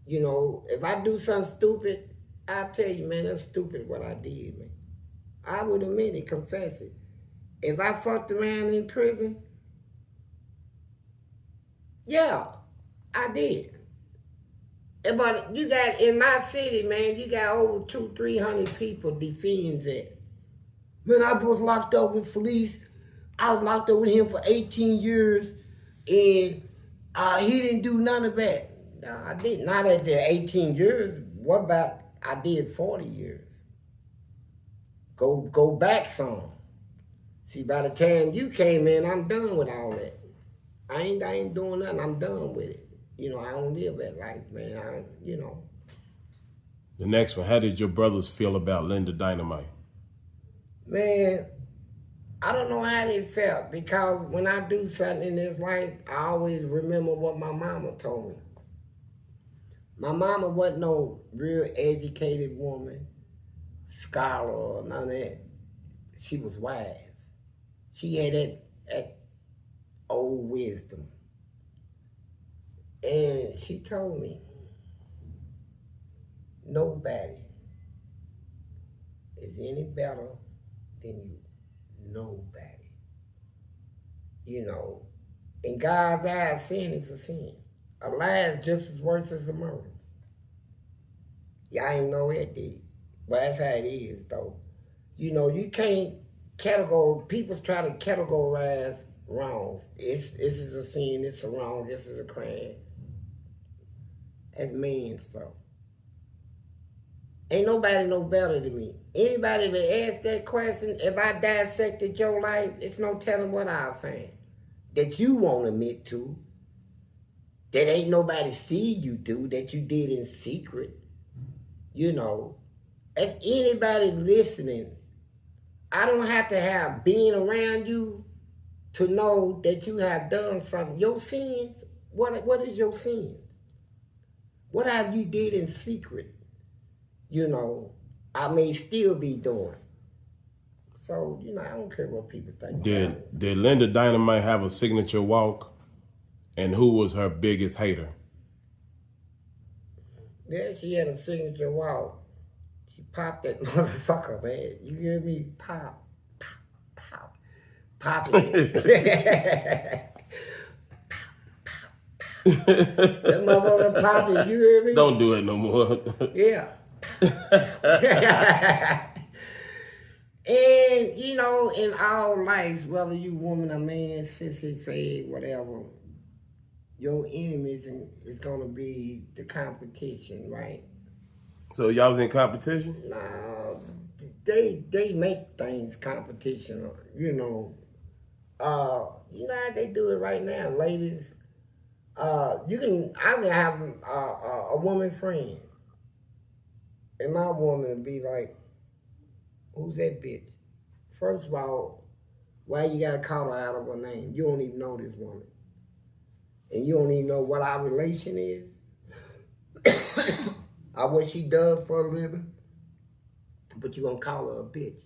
You know, if I do something stupid, I'll tell you, man, that's stupid what I did, man. I would admit it, confess it. If I fucked around in prison, yeah, I did. But you got, in my city, man, you got over 200-300 people defending that. Man, I was locked up with Fleece. I was locked up with him for 18 years, and he didn't do none of that. No, I didn't. Not at the 18 years. What about, I did 40 years. Go back some. See, by the time you came in, I'm done with all that. I ain't doing nothing. I'm done with it. You know, I don't live that life, man. You know. The next one, how did your brothers feel about Linda Dynamite? Man, I don't know how they felt, because when I do something in this life, I always remember what my mama told me. My mama wasn't no real educated woman, scholar or none of that. She was wise. She had that old wisdom. And she told me, nobody is any better than you. Nobody. You know, in God's eyes, sin is a sin. A lie is just as worse as a murder. Y'all ain't know that, did you? But that's how it is, though. You know, you can't people try to categorize wrongs. This is a sin, it's a wrong, this is a crime. That's mean stuff. Ain't nobody no better than me. Anybody that asks that question, if I dissected your life, it's no telling what I'll find. That you won't admit to. That ain't nobody see you do, that you did in secret. You know, if anybody listening, I don't have to have been around you to know that you have done something. Your sins, what is your sins? What have you did in secret? You know, I may still be doing. So, you know, I don't care what people think. Did Linda Dynamite have a signature walk? And who was her biggest hater? Then she had a signature wall. She popped that motherfucker, man. You hear me? Pop, pop, pop, pop it. That motherfucker pop it, you hear me? Don't do it no more. Yeah. And, you know, in all lives, whether you woman or man, sissy, fag, whatever, your enemies is going to be the competition, right? So y'all was in competition? Nah, they make things competition, you know. You know how they do it right now, ladies. I can have a woman friend, and my woman would be like, "Who's that bitch?" First of all, why you gotta call her out of her name? You don't even know this woman, and you don't even know what our relation is, or what she does for a living. But you gonna call her a bitch?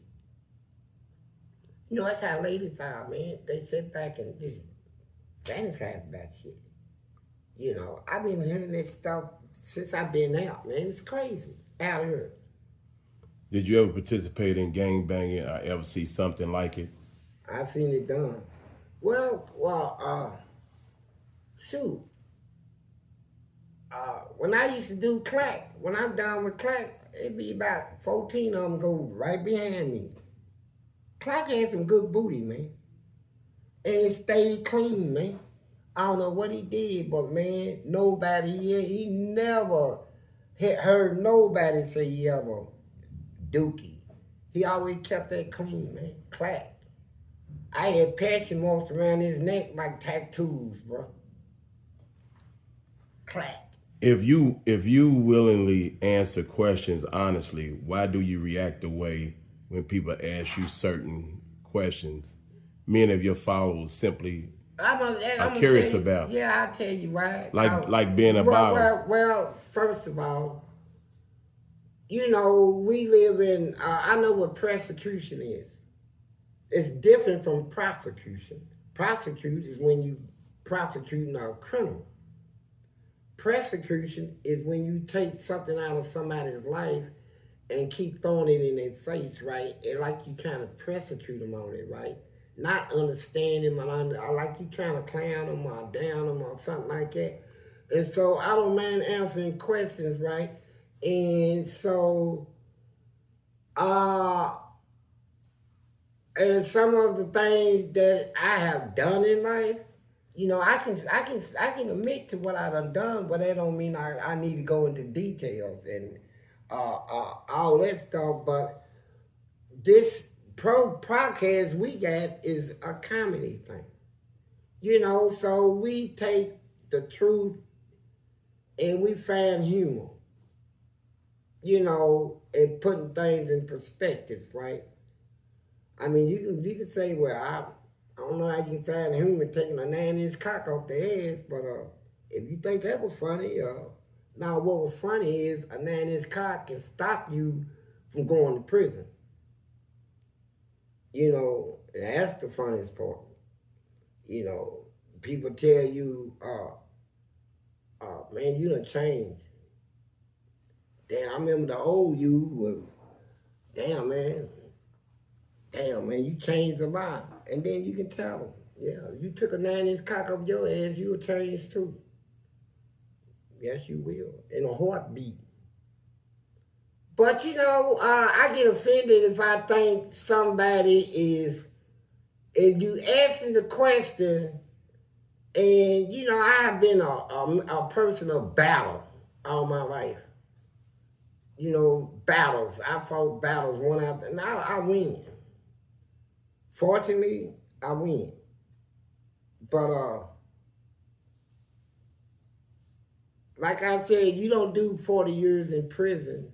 You know that's how ladies are, man. They sit back and just fantasize about shit. You know, I've been hearing this stuff since I've been out, man. It's crazy out here. Did you ever participate in gang banging or ever see something like it? I've seen it done. Shoot. When I used to do crack, when I'm done with crack, it'd be about 14 of them go right behind me. Crack had some good booty, man. And it stayed clean, man. I don't know what he did, but man, he never heard nobody say he ever dookie. He always kept that clean, man. Clack. I had passion marks around his neck like tattoos, bro. Clack. If you willingly answer questions honestly, why do you react the way when people ask you certain questions? Many of your followers simply I'm curious about. Yeah, I'll tell you why. Like being a barber. Well, first of all, you know, we live in, I know what persecution is. It's different from prosecution. Prosecute is when you prosecuting a criminal. Persecution is when you take something out of somebody's life and keep throwing it in their face, right? And like you kind of persecute them on it, right? Not understanding them, I like you trying to clown them or down them or something like that. And so I don't mind answering questions, right? And so, and some of the things that I have done in life, you know, I can admit to what I done, but that don't mean I need to go into details and all that stuff. But this podcast we got is a comedy thing, you know. So we take the truth and we find humor, you know, and putting things in perspective, right? I mean, you can say, well, I don't know how you can find humor taking a 9-inch cock off the ass, but if you think that was funny, now what was funny is a 9-inch cock can stop you from going to prison. You know, that's the funniest part. You know, people tell you, man, you done changed. Damn, I remember the old you was, damn, man, you changed a lot. And then you can tell them, yeah, you took a 9-inch cock up your ass, you will change too. Yes, you will, in a heartbeat. But, you know, I get offended if I think somebody is, if you asking the question, and, you know, I have been a person of battle all my life. You know, battles. I fought battles one after another. Now I win. Fortunately, I win. But, like I said, you don't do 40 years in prison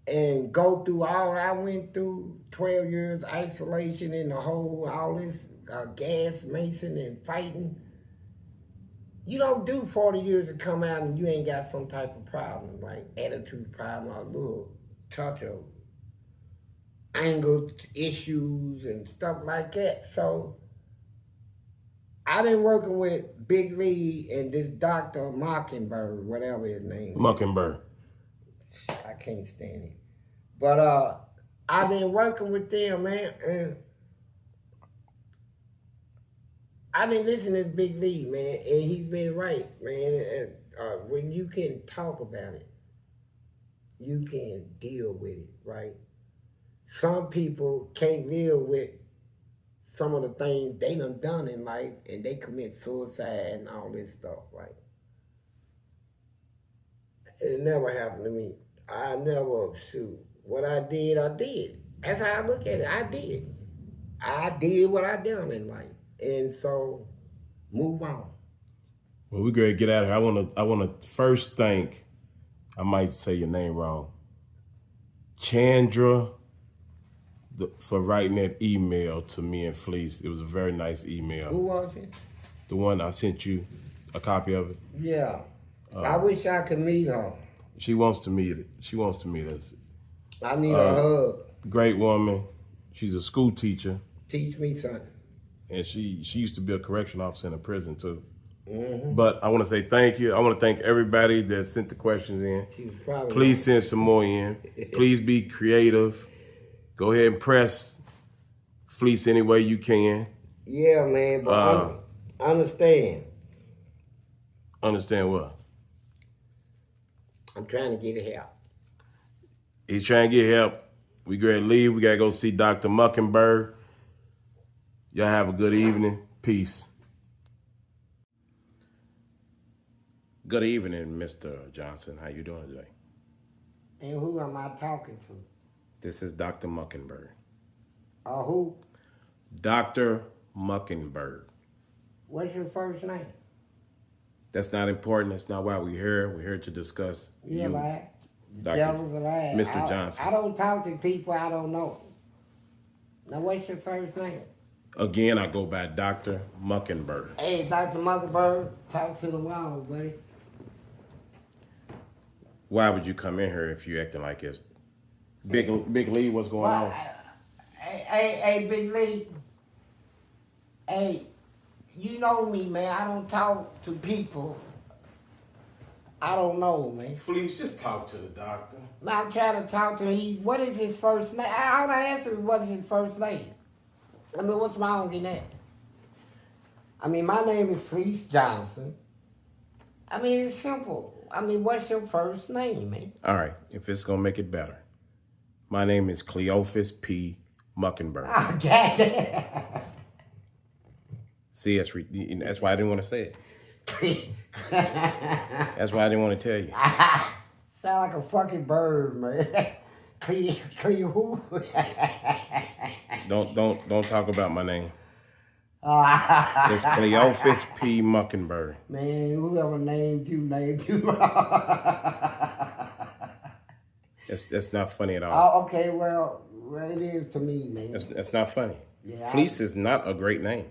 and go through all I went through, 12 years isolation in the hole, all this gas mason and fighting. You don't do 40 years to come out and you ain't got some type of problem, like attitude problem or a little touch of anger issues and stuff like that. So I've been working with Big Lee and this Dr. Mockingbird, whatever his name is. Mockingbird. I can't stand it. But I've been working with them, man, and I've been listening to Big Lee, man, and he's been right, man. And, when you can talk about it, you can deal with it, right? Some people can't deal with some of the things they done in life, and they commit suicide and all this stuff, right? It never happened to me. I never, shoot. What I did, I did. That's how I look at it. I did. I did what I done in life. And so, move on. Well, we're going to get out of here. I want to first thank, I might say your name wrong, Chandra, for writing that email to me and Fleece. It was a very nice email. Who was it? The one I sent you a copy of it. Yeah. I wish I could meet her. She wants to meet it. She wants to meet us. I need a hug. Great woman. She's a school teacher. Teach me something. And she used to be a correction officer in a prison too. Mm-hmm. But I want to say thank you. I want to thank everybody that sent the questions in. She was probably Please send some more in. Please be creative. Go ahead and press Fleece any way you can. Yeah, man, but understand. Understand what? I'm trying to get help. He's trying to get help. We got to leave. We got to go see Dr. Mockingbird. Y'all have a good evening. Peace. Good evening, Mr. Johnson. How you doing today? And who am I talking to? This is Dr. Mockingbird. Who? Dr. Mockingbird. What's your first name? That's not important. That's not why we're here. We're here to discuss You're a lie. Dr. Devil's a lie. Mr. Johnson. I don't talk to people I don't know. Now, what's your first name? Again, I go by Dr. Mockingbird. Hey, Dr. Mockingbird, talk to the wall, buddy. Why would you come in here if you acting like this? Big Lee, what's going on? Hey, Big Lee. Hey, you know me, man. I don't talk to people I don't know, man. Fleece, just talk to the doctor. Man, I'm trying to talk to him. What is his first name? All I asked him was his first name. I mean, what's wrong in that? I mean, my name is Fleece Johnson. I mean, it's simple. I mean, what's your first name, man? All right, if it's going to make it better. My name is Cleophas P. Mockingbird. Oh, goddamn. See, that's why I didn't want to say it. That's why I didn't want to tell you. Sound like a fucking bird, man. Who? Don't talk about my name. It's Cleophas P. Mockingbird. Man, whoever named you. That's not funny at all. Oh, okay, well, it is to me, man. That's not funny. Yeah, Fleece is not a great name.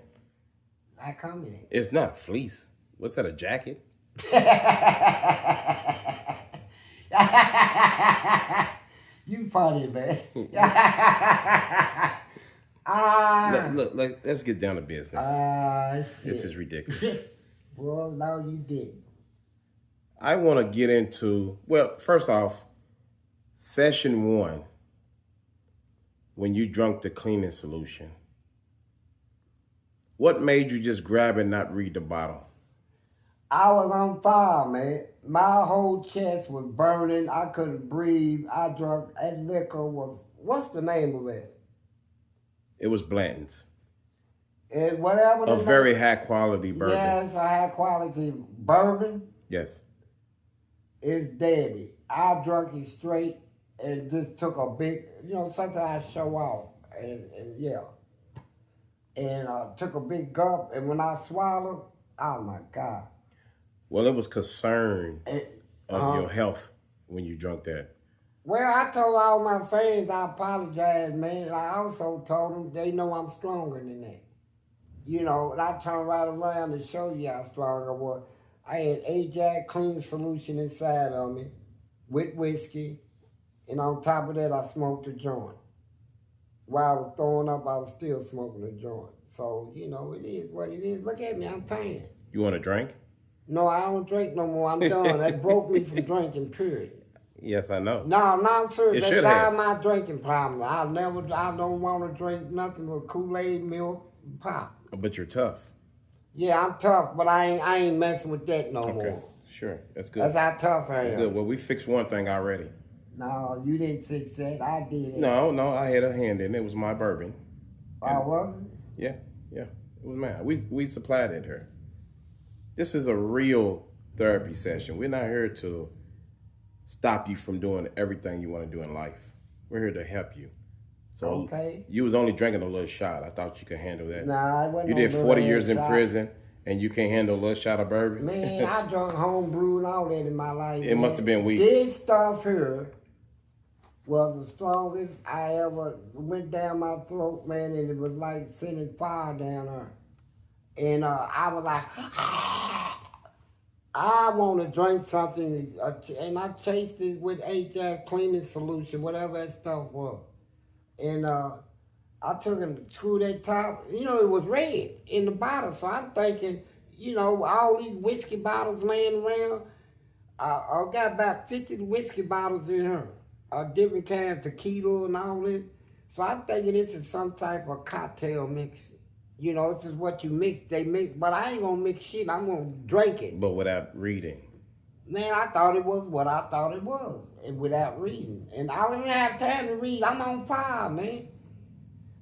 I come in it. It's not Fleece. What's that, a jacket? You funny, man. Look, let's get down to business. This is ridiculous. Well, no, you didn't. I want to get into, well, first off, session 1, when you drunk the cleaning solution, what made you just grab and not read the bottle? I was on fire, man. My whole chest was burning. I couldn't breathe. I drunk, that liquor was, what's the name of it? It was Blanton's. And whatever. A very high quality bourbon. Yes, a high quality bourbon. Yes. It's daddy. I drunk it straight and just took a big, sometimes I show off. And yeah. And took a big gulp. And when I swallowed, oh my God. Well, it was concern of your health when you drunk that. Well, I told all my fans I apologize, man. I also told them they know I'm stronger than that. And I turned right around to show you how strong I was. I had Ajax clean solution inside of me with whiskey. And on top of that, I smoked a joint. while I was throwing up, I was still smoking a joint. So, you know, it is what it is. Look at me, I'm fine. You want a drink? No, I don't drink no more. I'm done. That broke me from drinking, period. Yes, I know. No, I'm serious. It That's should all have. my drinking problem. I don't want to drink nothing but Kool-Aid, milk, pop. But you're tough. Yeah, I'm tough, but I ain't messing with that no more. Sure, that's good. That's how tough I am. That's good. Well, we fixed one thing already. No, you didn't fix that. I did it. No, I had a hand in it. It was my bourbon. I wasn't? Yeah, it was mine. We supplied it her. This is a real therapy session. We're not here to stop you from doing everything you want to do in life. We're here to help you. So Okay. you was only drinking a little shot. I thought you could handle that. Nah, I wasn't. You did 40 years in prison, and you can't handle a little shot of bourbon? Man, I drunk homebrew and all that in my life. It must have been weak. This stuff here was the strongest I ever went down my throat, man, and it was like sending fire down there. And I was like, I want to drink something, and I chased it with HS cleaning solution, whatever that stuff was. And I took and threw that top. You know, it was red in the bottle, so I'm thinking, you know, all these whiskey bottles laying around. I got about 50 whiskey bottles in here, different kinds of tequila and all this. So I'm thinking this is some type of cocktail mix. You know, this is what you mix. They mix, but I ain't gonna mix shit. I'm gonna drink it. But without reading. Man, I thought it was what I thought it was, and without reading. And I didn't have time to read. I'm on fire, man.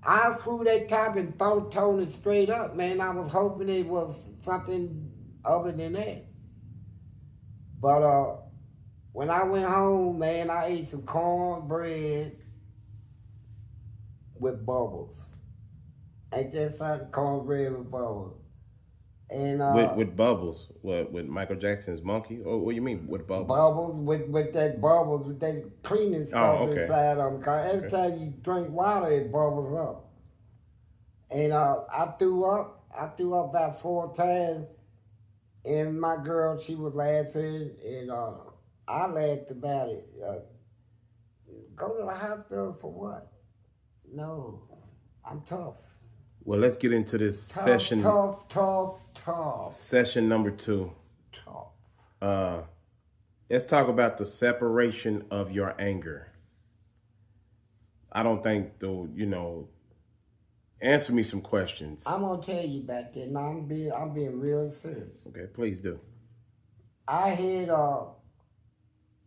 I threw that top and told it straight up, man. I was hoping it was something other than that. But when I went home, man, I ate some cornbread with bubbles. Ain't that something? Cornbread with bubbles. And with bubbles, what, with Michael Jackson's Monkey? Or what do you mean with bubbles? Bubbles with that cleaning stuff inside of them. Cause every time you drink water, it bubbles up. And I threw up about 4 times, and my girl, she was laughing, and I laughed about it. Go to the hospital for what? No, I'm tough. Well, let's get into this session. Tough. Session number 2. Tough. Let's talk about the separation of your anger. I don't think, though, you know, answer me some questions. I'm gonna tell you about that. Now I'm being real serious. Okay, please do. I had a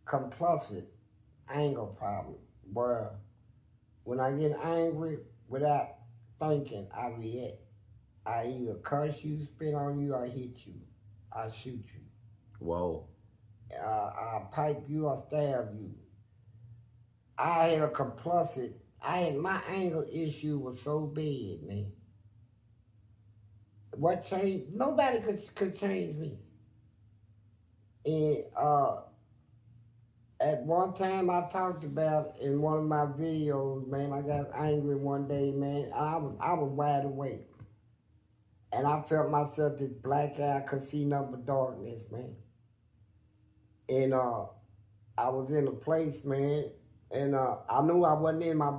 compulsive anger problem where when I get angry without thinking, I react. I either curse you, spit on you, I hit you, I shoot you. Whoa. I pipe you or stab you. I had a compulsive. My anger issue was so bad, man. What changed? Nobody could change me. And at one time I talked about in one of my videos, man, I got angry one day, man. I was wide awake. And I felt myself this black eye, I could see nothing but darkness, man. And I was in a place, man, and I knew I wasn't in my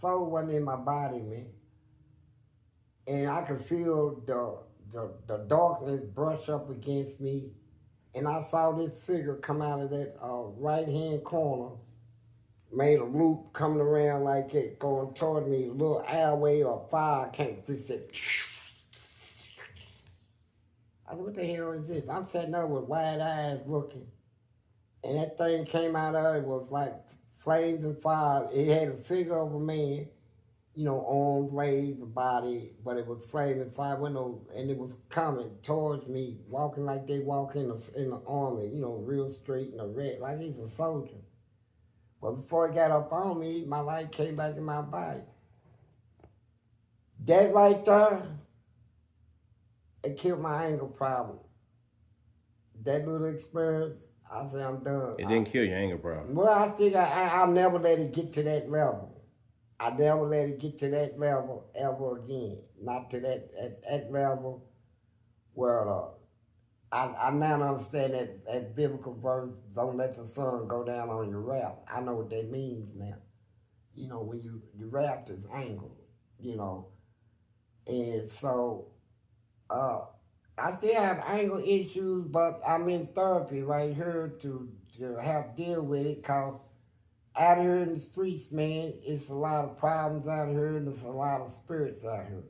soul wasn't in my body, man. And I could feel the darkness brush up against me. And I saw this figure come out of that right-hand corner, made a loop coming around like it, going toward me, a little airway or fire came, just said, I said, what the hell is this? I'm sitting there with wide eyes looking. And that thing came out of it, was like flames and fire. It had a figure of a man, you know, arms, legs, body, but it was flaming fire, and it was coming towards me, walking like they walk in the army, you know, real straight and erect, like he's a soldier. But before it got up on me, my light came back in my body. That right there, it killed my anger problem. That little experience, I say I'm done. It didn't kill your anger problem. Well, I think I'll never let it get to that level. I never let it get to that level ever again. Not to that level where I now understand that biblical verse, don't let the sun go down on your wrath. I know what that means now. you know, when the raft is angled, you know. And so, I still have anger issues, but I'm in therapy right here to help deal with it. Cause out here in the streets, man, it's a lot of problems out here, and there's a lot of spirits out here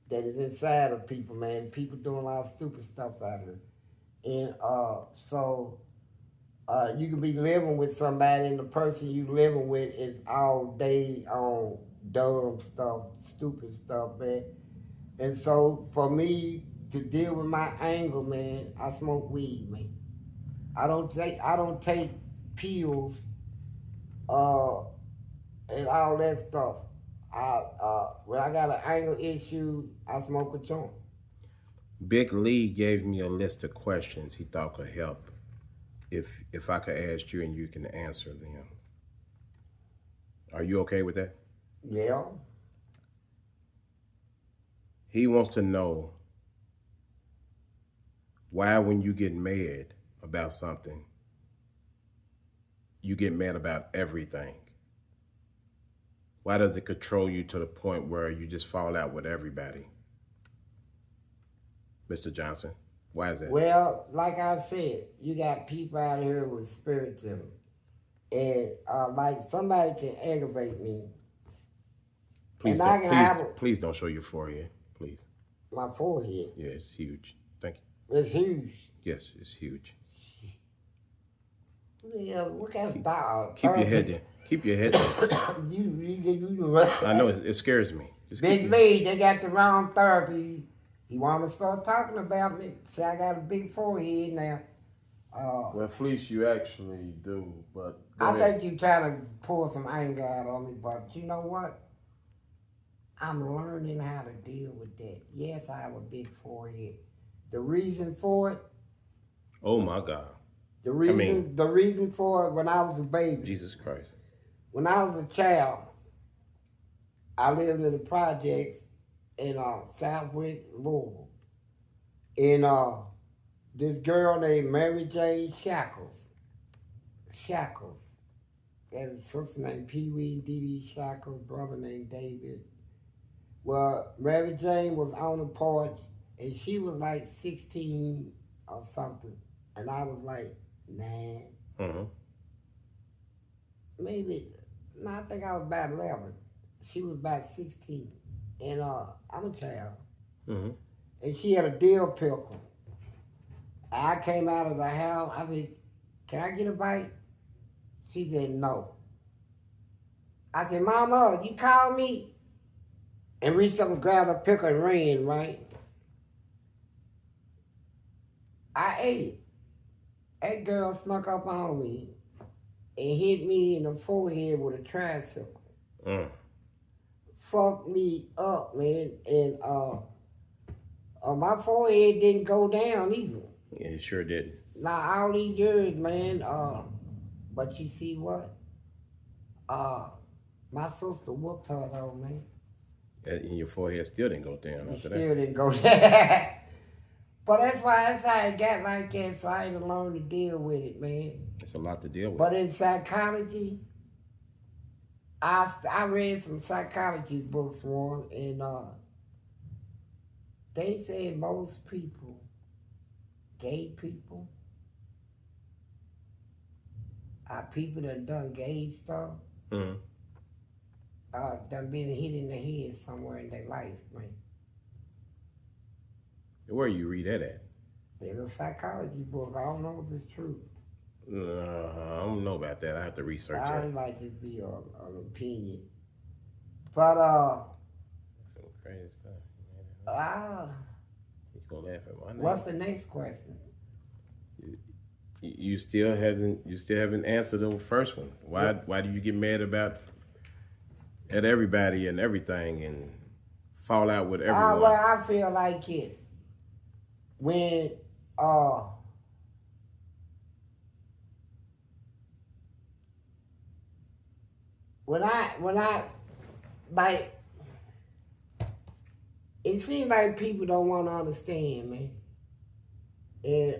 that is inside of people, man. People doing a lot of stupid stuff out here, and so you can be living with somebody, and the person you living with is all day on dumb stuff, stupid stuff, man. And so for me to deal with my anger, man, I smoke weed, man. I don't take pills, and all that stuff. When I got an anger issue, I smoke a joint. Big Lee gave me a list of questions he thought could help. If I could ask you and you can answer them. Are you okay with that? Yeah. He wants to know why when you get mad about something, you get mad about everything. Why does it control you to the point where you just fall out with everybody? Mr. Johnson, why is that? Well, like I said, you got people out here with spirits in them. And like somebody can aggravate me. Please don't show your forehead, please. My forehead? Yeah, it's huge. Thank you. It's huge? Yes, it's huge. Yeah, what kind of dog? Keep your head there. Keep your head there. I know, it scares me. Big Lee, they got the wrong therapy. He want to start talking about me. See, I got a big forehead now. Well, Fleece, you actually do, but... I think you trying to pull some anger out on me, but you know what? I'm learning how to deal with that. Yes, I have a big forehead. The reason for it... Oh, my God. The reason for it, when I was a baby... Jesus Christ. When I was a child, I lived in the projects in Southwick, Louisville. And this girl named Mary Jane Shackles. And his sister named Pee Wee Dee Dee Shackles, brother named David. Well, Mary Jane was on the porch, and she was like 16 or something, and I was like 9. Mm-hmm. Maybe, no, I think I was about 11. She was about 16. And I'm a child. Mm-hmm. And she had a dill pickle. I came out of the house. I said, "Can I get a bite?" She said, "No." I said, "Mama, you called me?" And reached up and grabbed a pickle and ran, right? I ate it. That girl snuck up on me and hit me in the forehead with a tricycle. Fucked me up, man. And my forehead didn't go down either. Yeah, it sure did. Now, all these years, man, but you see what? My sister whooped her though, man. And your forehead still didn't go down after that. Still didn't go down. But that's how it got like that, so I had to learn to deal with it, man. It's a lot to deal with. But in psychology, I read some psychology books once, and they said most people, gay people, are people that done gay stuff, Mm-hmm. done been hit in the head somewhere in their life, man. Where you read that at? It's a psychology book. I don't know if it's true. I don't know about that. I have to research I that. might just be an opinion. But That's some crazy stuff. You gonna laugh at my name? What's the next question? You still haven't answered the first one. Why do you get mad at everybody and everything and fall out with everyone? Well, I feel like this. When I like, it seems like people don't want to understand, man. And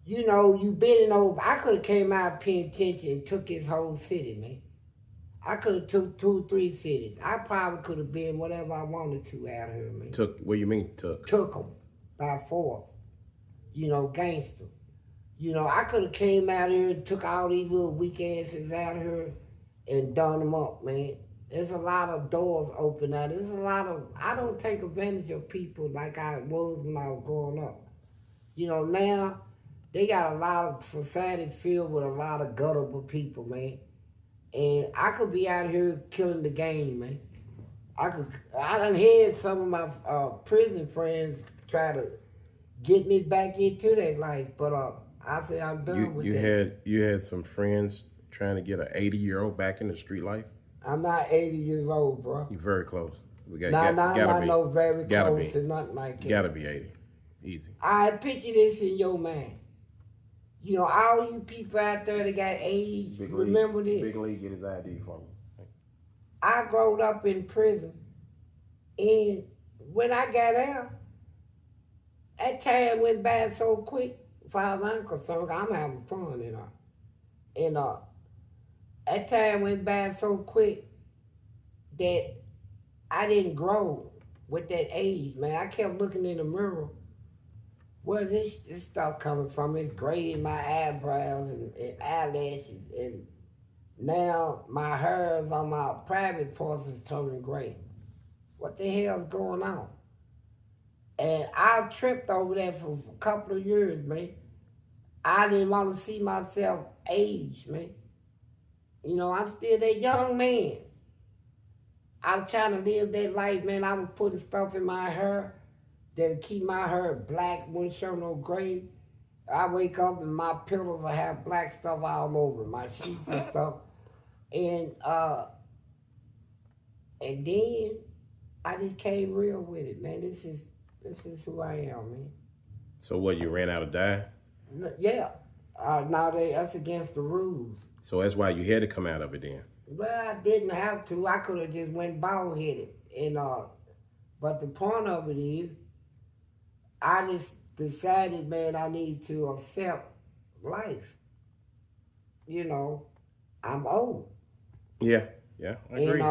you know, you bending over. I could have came out paying attention and took this whole city, man. I could have took 2, 3 cities. I probably could have been whatever I wanted to out here, man. Took, what do you mean took? Took them by force. You know, gangster. You know, I could have came out here and took all these little weak asses out here and done them up, man. There's a lot of doors open out. There's a lot of, I don't take advantage of people like I was when I was growing up. You know, now they got a lot of society filled with a lot of gutterable people, man. And I could be out here killing the game, man. I done had some of my prison friends try to get me back into that life, but I said I'm done with that. You had some friends trying to get an 80-year-old back in the street life? I'm not 80 years old, bro. You're very close. I'm not no very close to nothing like that. You gotta be 80. Easy. I picture this in your mind. You know, all you people out there that got AIDS, remember this? Big Lee, get his ID for me. I growed up in prison, and when I got out, that time went by so quick. As far as I'm concerned, I'm having fun, you know. And that time went by so quick that I didn't grow with that age, man. I kept looking in the mirror. Where's this stuff coming from? It's gray in my eyebrows and eyelashes, and now my hairs on my private parts is turning gray. What the hell's going on? And I tripped over that for a couple of years, man. I didn't want to see myself age, man. You know, I'm still that young man. I was trying to live that life, man. I was putting stuff in my hair that keep my hair black, wouldn't show no gray. I wake up and my pillows will have black stuff all over, my sheets and stuff. And then I just came real with it, man. This is who I am, man. So what, you ran out of dye? Yeah. Now that's against the rules. So that's why you had to come out of it then? Well, I didn't have to. I could have just went bald-headed. And but the point of it is, I just decided, man, I need to accept life. You know, I'm old. Yeah, I agree.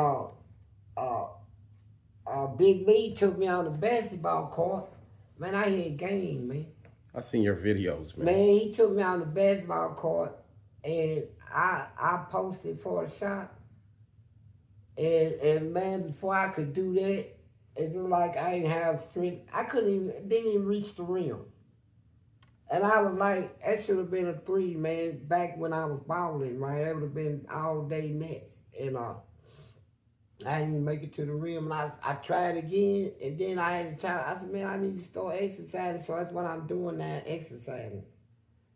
And Big Lee took me on the basketball court. Man, I had game, man. I seen your videos, man. Man, he took me on the basketball court, and I posted for a shot. And man, before I could do that, it looked like I didn't have strength. Didn't even reach the rim. And I was like, that should have been a 3, man, back when I was balling, right? That would have been all day next. And I didn't even make it to the rim. And I tried again, and then I had a child. I said, man, I need to start exercising. So that's what I'm doing now, exercising.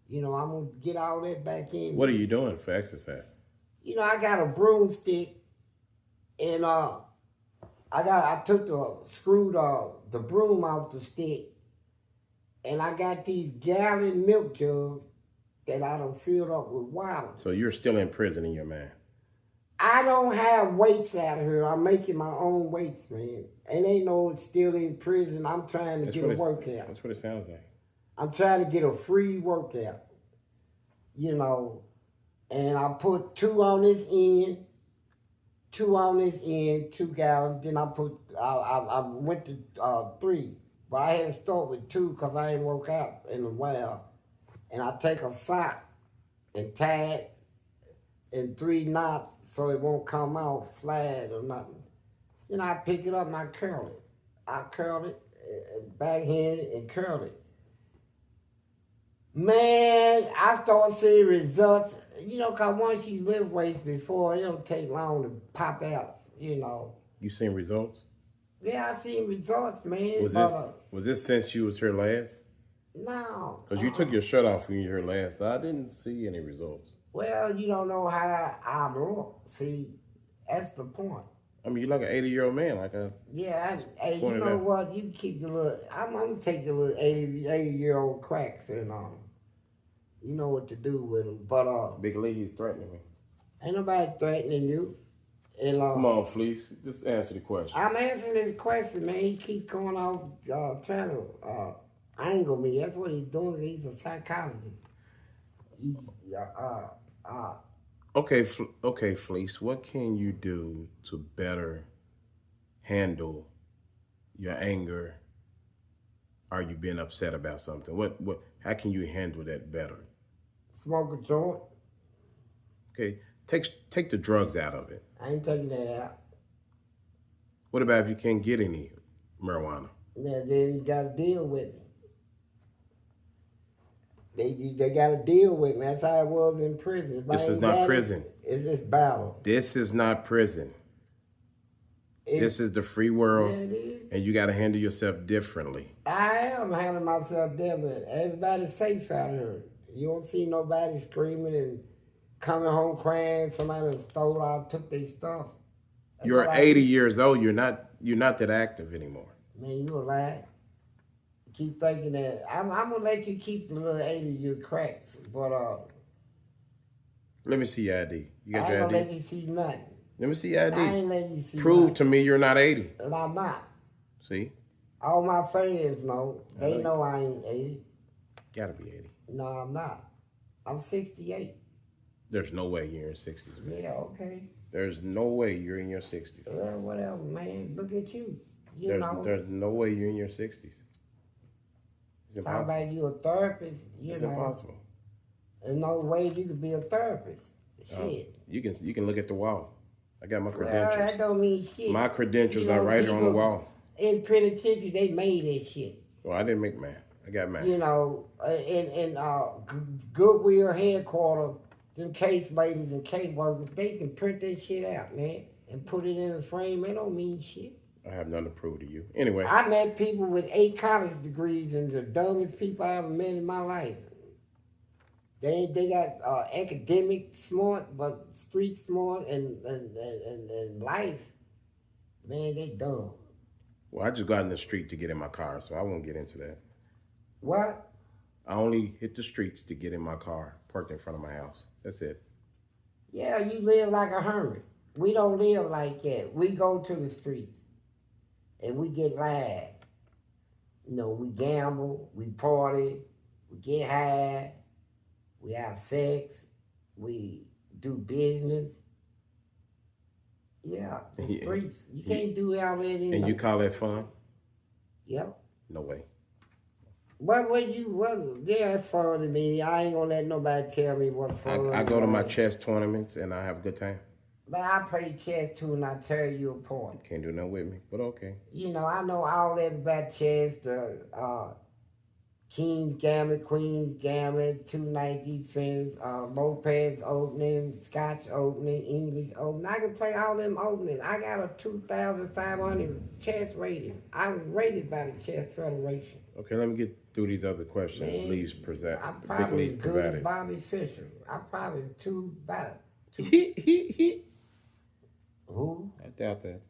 You know, I'm going to get all that back in. What are you doing for exercise? You know, I got a broomstick, and I screwed the broom off the stick, and I got these gallon milk jugs that I done filled up with water. So you're still in prison in your mind? I don't have weights out here. I'm making my own weights, man. And ain't no still in prison. I'm trying to get a workout. That's what it sounds like. I'm trying to get a free workout, you know. And I put 2 on this end, 2 on this end, 2 gallons. Then I went to 3. But I had to start with 2 because I ain't work out in a while. And I take a sock and tie it in 3 knots so it won't come off, slide or nothing. Then I pick it up and I curl it. I curl it, backhand it, and curl it. Man, I start seeing results. You know, because once you lift weights before, it don't take long to pop out, you know. You seen results? Yeah, I seen results, man. Was this since you was here last? No. Because you took your shirt off when you were here last. So I didn't see any results. Well, you don't know how I look. See, that's the point. I mean, you're like an 80-year-old man, Yeah, hey, you know what? You keep your little. I'm gonna take the little 80-year-old cracks and you know what to do with them. But Big Lee, he's threatening me. Ain't nobody threatening you. And come on, Fleece, just answer the question. I'm answering this question, man. He keep going off trying to angle me. That's what he's doing. He's a psychologist. Okay, okay, Fleece. What can you do to better handle your anger? Are you being upset about something? What? How can you handle that better? Smoke a joint. Okay, take the drugs out of it. I ain't taking that out. What about if you can't get any marijuana? Now then you gotta deal with me. They gotta deal with me. That's how it was in prison. If This I is ain't not got prison. it's just battle. This is not prison. This is the free world, yeah, it is. and you got to handle yourself differently. I am handling myself different. Everybody's safe out here. You don't see nobody screaming and coming home crying. Somebody done stole out, took their stuff. That's You're what 80 years old. You're not that active anymore. Man, you a lie. Keep thinking that. I'm gonna let you keep the little 80-year cracks, but Let me see your ID. You I got ain't your gonna ID? let you see nothing. Let me see your ID. I ain't letting you see Prove nothing. to me you're not 80. And I'm not. See? All my fans know. They Right. know I ain't 80. Gotta be 80. No, I'm not. I'm 68. There's no way you're in 60s, man. Yeah, okay. There's no way you're in your 60s. Well, whatever, man. Look at you. You There's, know. there's no way you're in your 60s. It's Talk impossible. about you a therapist. You It's know. impossible. There's no way you could be a therapist. Shit. You can look at the wall. I got my Well, credentials. that don't mean shit. My credentials You know, are right here on the people wall. In penitentiary, they made that shit. Well, I didn't make mine. I got mine. You know, in Goodwill headquarters, them case ladies and case workers, they can print that shit out, man, and put it in a frame. It don't mean shit. I have nothing to prove to you. Anyway, I met people with 8 college degrees and the dumbest people I ever met in my life. They got academic smart, but street smart and life, man, they dumb. well, I just got in the street to get in my car, so I won't get into that. What? I only hit the streets to get in my car, parked in front of my house. That's it. Yeah, you live like a hermit. We don't live like that. We go to the streets and we get live. You know, we gamble, we party, we get high, we have sex, we do business. Yeah, the Yeah. streets. You can't do all that in And you call that fun? Yep. No way. Yeah, it's fun to me. I ain't gonna let nobody tell me what's fun. I go to my chess tournaments and I have a good time. But I play chess too and I tear you apart. Can't do nothing with me, but okay. You know, I know all that about chess, the King's Gambit, Queen's Gambit, 2-night defense, Lopez opening, Scotch opening, English opening. I can play all them openings. I got a 2,500 chess rating. I was rated by the Chess Federation. Okay, let me get through these other questions. Man, Lee's present. I'm Big probably Lee's as good as provided. Bobby Fischer. I'm probably two. Who? I doubt that.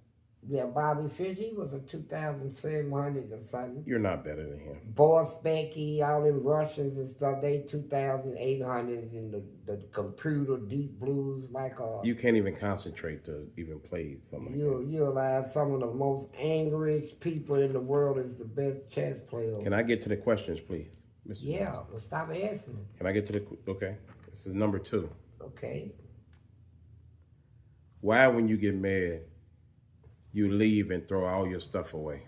Yeah, Bobby Fischer, he was a 2,700 or something. You're not better than him. Boris Becky, all them Russians and stuff, they 2,800 in the computer deep blues like You can't even concentrate to even play something like that. you'll have some of the most angriest people in the world is the best chess players. Can I get to the questions, please, Mr. Yeah, Johnson? well stop asking. Can I get to the, okay. This is number 2. Okay. Why, when you get mad, you leave and throw all your stuff away?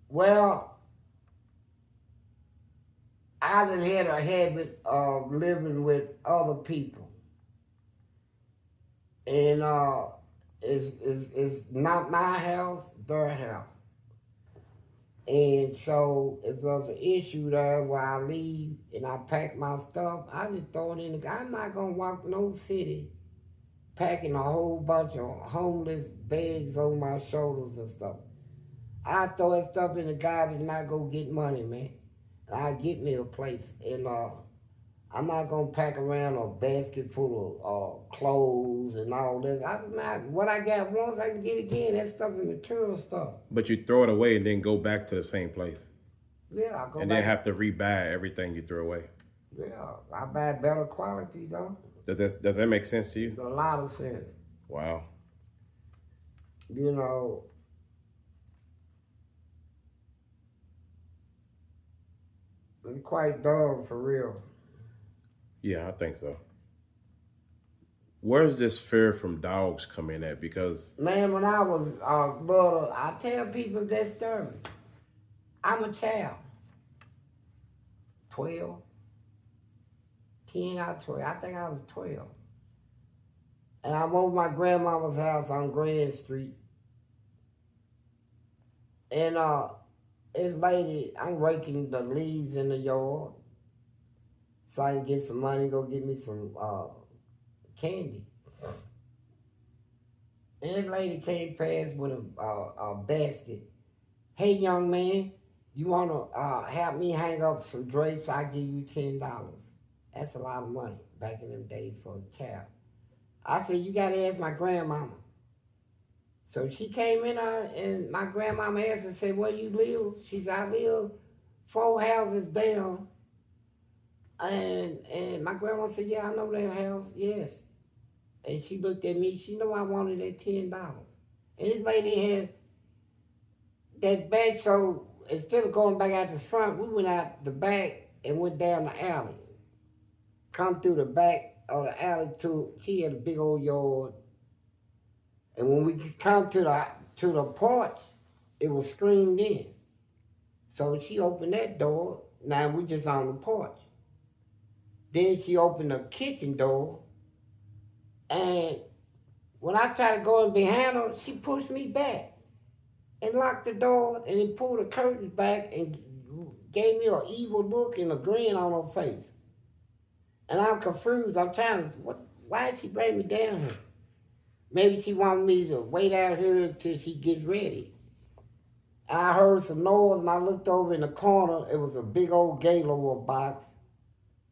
Well, I done had a habit of living with other people. And it's not my house, their house. And so if there's an issue there where I leave and I pack my stuff, I just throw it in the, I'm not gonna walk no city packing a whole bunch of homeless bags on my shoulders and stuff. I throw that stuff in the garbage and I go get money, man. I get me a place. And I'm not gonna pack around a basket full of clothes and all this. What I got once, I can get again. That stuff is material stuff. But you throw it away and then go back to the same place. Yeah, I go And back. then have to rebuy everything you throw away. Yeah, I buy better quality though. Does that make sense to you? A lot of sense. Wow. You know, it's quite dumb for real. Yeah, I think so. Where's this fear from dogs come in at? Because Man, when I was brother, I tell people that story. I'm a child. 12. 10 out of 12. I think I was 12. And I'm over my grandmama's house on Grand Street. And this lady, I'm raking the leaves in the yard so I can get some money, go get me some candy. And this lady came past with a basket. Hey, young man, you want to help me hang up some drapes? I'll give you $10. That's a lot of money back in them days for a child. I said, you got to ask my grandmama. So she came in and my grandmama asked and said, where you live? She said, I live 4 houses down. And my grandma said, yeah, I know that house, yes. And she looked at me, she knew I wanted that $10. And this lady had that back, so instead of going back out the front, we went out the back and went down the alley. Come through the back of the alley she had a big old yard. And when we come to the porch, it was screened in. So she opened that door, now we just on the porch. Then she opened the kitchen door, and when I tried to go in behind her, she pushed me back and locked the door and then pulled the curtains back and gave me an evil look and a grin on her face. And I'm confused. I'm trying to, why did she bring me down here? Maybe she wanted me to wait out here until she gets ready. And I heard some noise and I looked over in the corner. It was a big old Gaylord box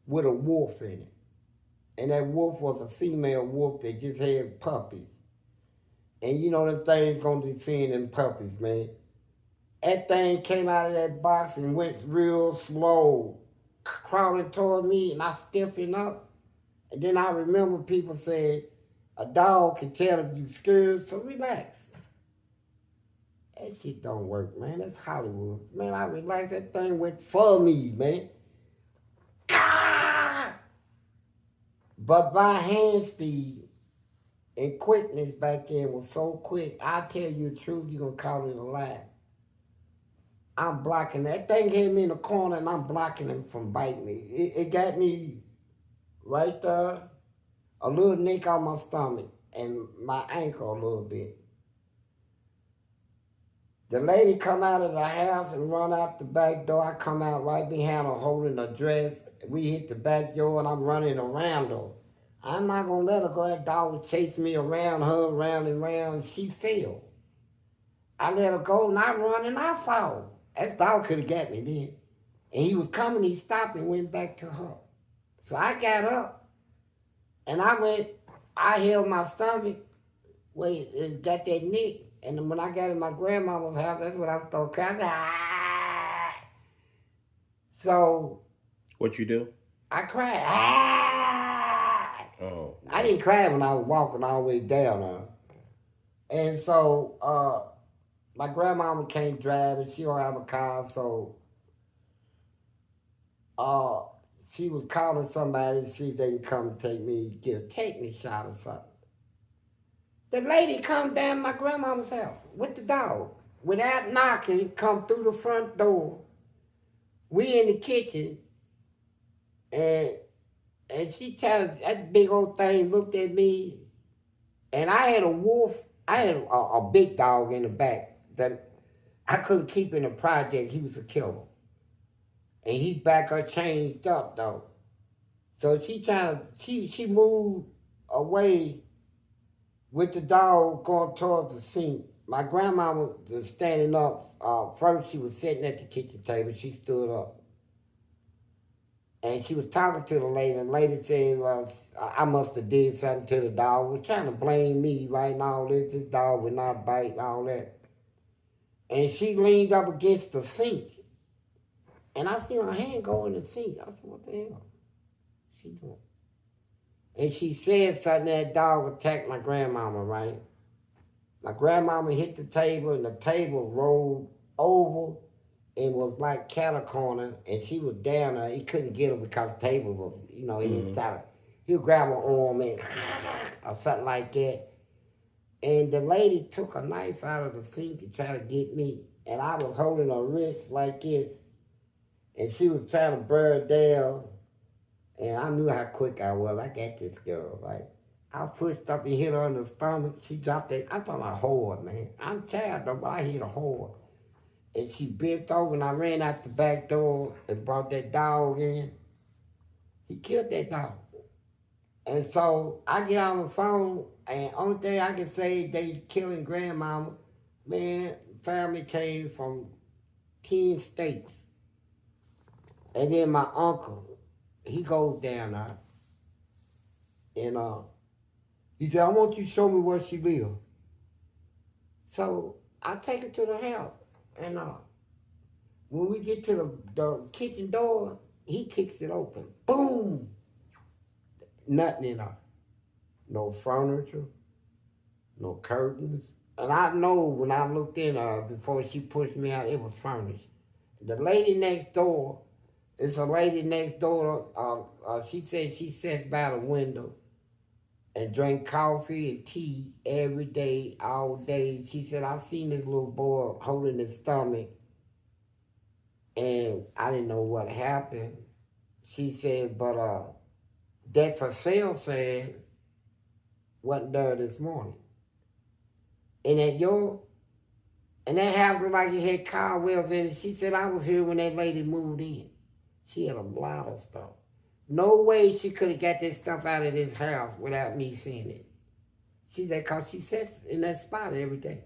with a wolf in it. And that wolf was a female wolf that just had puppies. And you know them things gonna defend them puppies, man. That thing came out of that box and went real slow, crawling toward me, and I stiffened up. And then I remember people saying, a dog can tell if you scared, so relax. That shit don't work, man. That's Hollywood. Man, I relaxed. That thing went for me, man. But my hand speed and quickness back then was so quick. I tell you the truth, you're going to call it a lie. I'm blocking. That thing hit me in the corner and I'm blocking him from biting me. It got me right there, a little nick on my stomach and my ankle a little bit. The lady come out of the house and run out the back door. I come out right behind her holding a dress. We hit the back door and I'm running around her. I'm not going to let her go. That dog would chase me around her, round and round. She fell. I let her go and I run and I fall. That dog could have got me then. And he was coming, he stopped and went back to her. So I got up and I held my stomach where it got that nick. And when I got in my grandmama's house, that's when I started crying. Ah! So. what you do? I cried. Ah! Oh. I didn't cry when I was walking all the way down. And so my grandmama can't drive and she don't have a car, so she was calling somebody to see if they can come and take me, get a tetanus shot or something. The lady come down my grandmama's house with the dog, without knocking, come through the front door. We in the kitchen, and she tried, that big old thing looked at me, and I had a wolf, I had a big dog in the back that I couldn't keep in the project. He was a killer. And he's back there changed up though. So she moved away with the dog going towards the sink. My grandmama was standing up. First she was sitting at the kitchen table, she stood up. And she was talking to the lady, and the lady said, well, I must have did something to the dog. Was trying to blame me, right, and all this. This dog would not bite and all that. And she leaned up against the sink. And I seen her hand go in the sink. I said, what the hell she doing? And she said something, that dog attacked my grandmama, right? My grandmama hit the table, and the table rolled over and was like cattle corner, and she was down there. He couldn't get her because the table was, he was trying to He'll grab her arm and or something like that. And the lady took a knife out of the sink to try to get me. And I was holding her wrist like this. And she was trying to burn down. And I knew how quick I was. I got this girl, right? I pushed up and hit her in the stomach. She dropped it. I'm talking about hard, man. I'm tired though, but I hit her hard. And she bent over and I ran out the back door and brought that dog in. He killed that dog. And so I get on the phone and only thing I can say, they killing grandmama. Man, family came from 10 states. And then my uncle, he goes down there. And he said, I want you to show me where she lives. So I take her to the house. And when we get to the kitchen door, he kicks it open. Boom! Nothing in there. No furniture, no curtains. And I know when I looked in before she pushed me out, it was furnished. The lady next door, it's a lady next door, she said she sits by the window and drink coffee and tea every day, all day. She said, I seen this little boy holding his stomach and I didn't know what happened. She said, but that for sale said wasn't there this morning. And that house looked like it had car wheels in it. She said, I was here when that lady moved in. She had a lot of stuff. No way she could have got this stuff out of this house without me seeing it. She said, because she sits in that spot every day.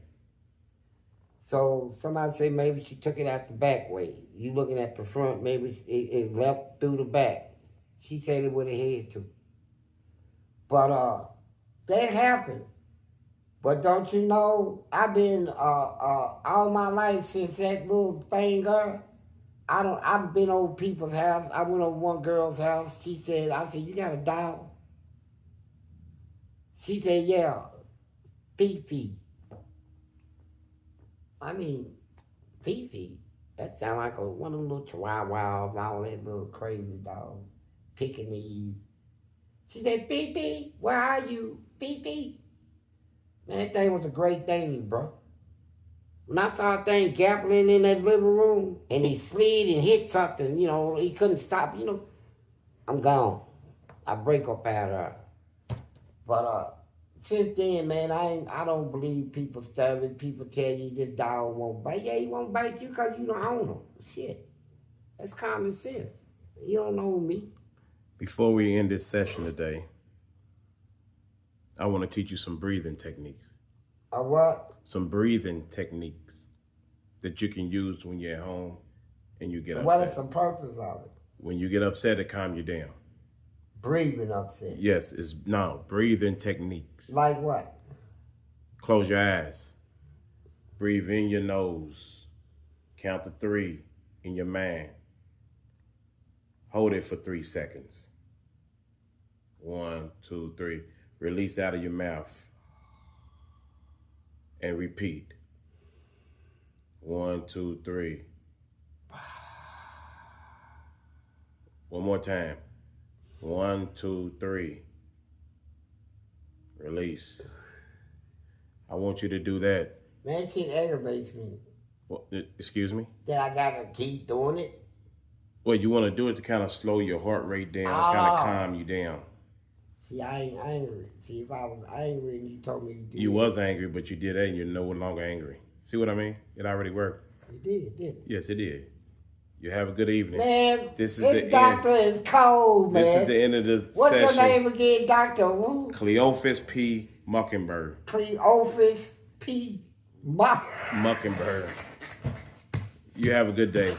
So somebody say maybe she took it out the back way. You looking at the front, maybe it left through the back. She said it would have had to. But that happened. But don't you know, I've been all my life since that little thing, girl. I've been over people's house. I went over one girl's house. I said, you got a dog? She said, yeah, Fifi. I mean, Fifi, that sound like one of them little chihuahuas, all that little crazy dogs, Pekingese. She said, Fifi, where are you, Fifi? Man, that thing was a great thing, bro. When I saw that thing gappling in that living room and he slid and hit something, he couldn't stop, I'm gone. I break up out of her. But since then, man, I don't believe people stubborn. People tell you this dog won't bite. Yeah, he won't bite you because you don't own him. Shit. That's common sense. You don't know me. Before we end this session today, I want to teach you some breathing techniques. What? Some breathing techniques that you can use when you're at home and you get upset. What is the purpose of it? When you get upset, it calm you down. Breathing upset? Yes, breathing techniques. Like what? Close your eyes. Breathe in your nose. Count to 3 in your mind. Hold it for 3 seconds. 1, 2, 3. Release out of your mouth. And repeat. 1, 2, 3. One more time. 1, 2, 3. Release. I want you to do that. Man, shit aggravates me. What, excuse me? That I gotta keep doing it. Well, you want to do it to kind of slow your heart rate down, kind of calm you down. See, I ain't angry. See, if I was angry and you told me to do it. You was angry, but you did that and you're no longer angry. See what I mean? It already worked. It did, didn't it? Yes, it did. You have a good evening. Man, this doctor is cold, man. This is the end of the What's session. What's your name again, Dr. Who? Cleophas P. Muckenberg. Cleophas P. Muckenberg. You have a good day.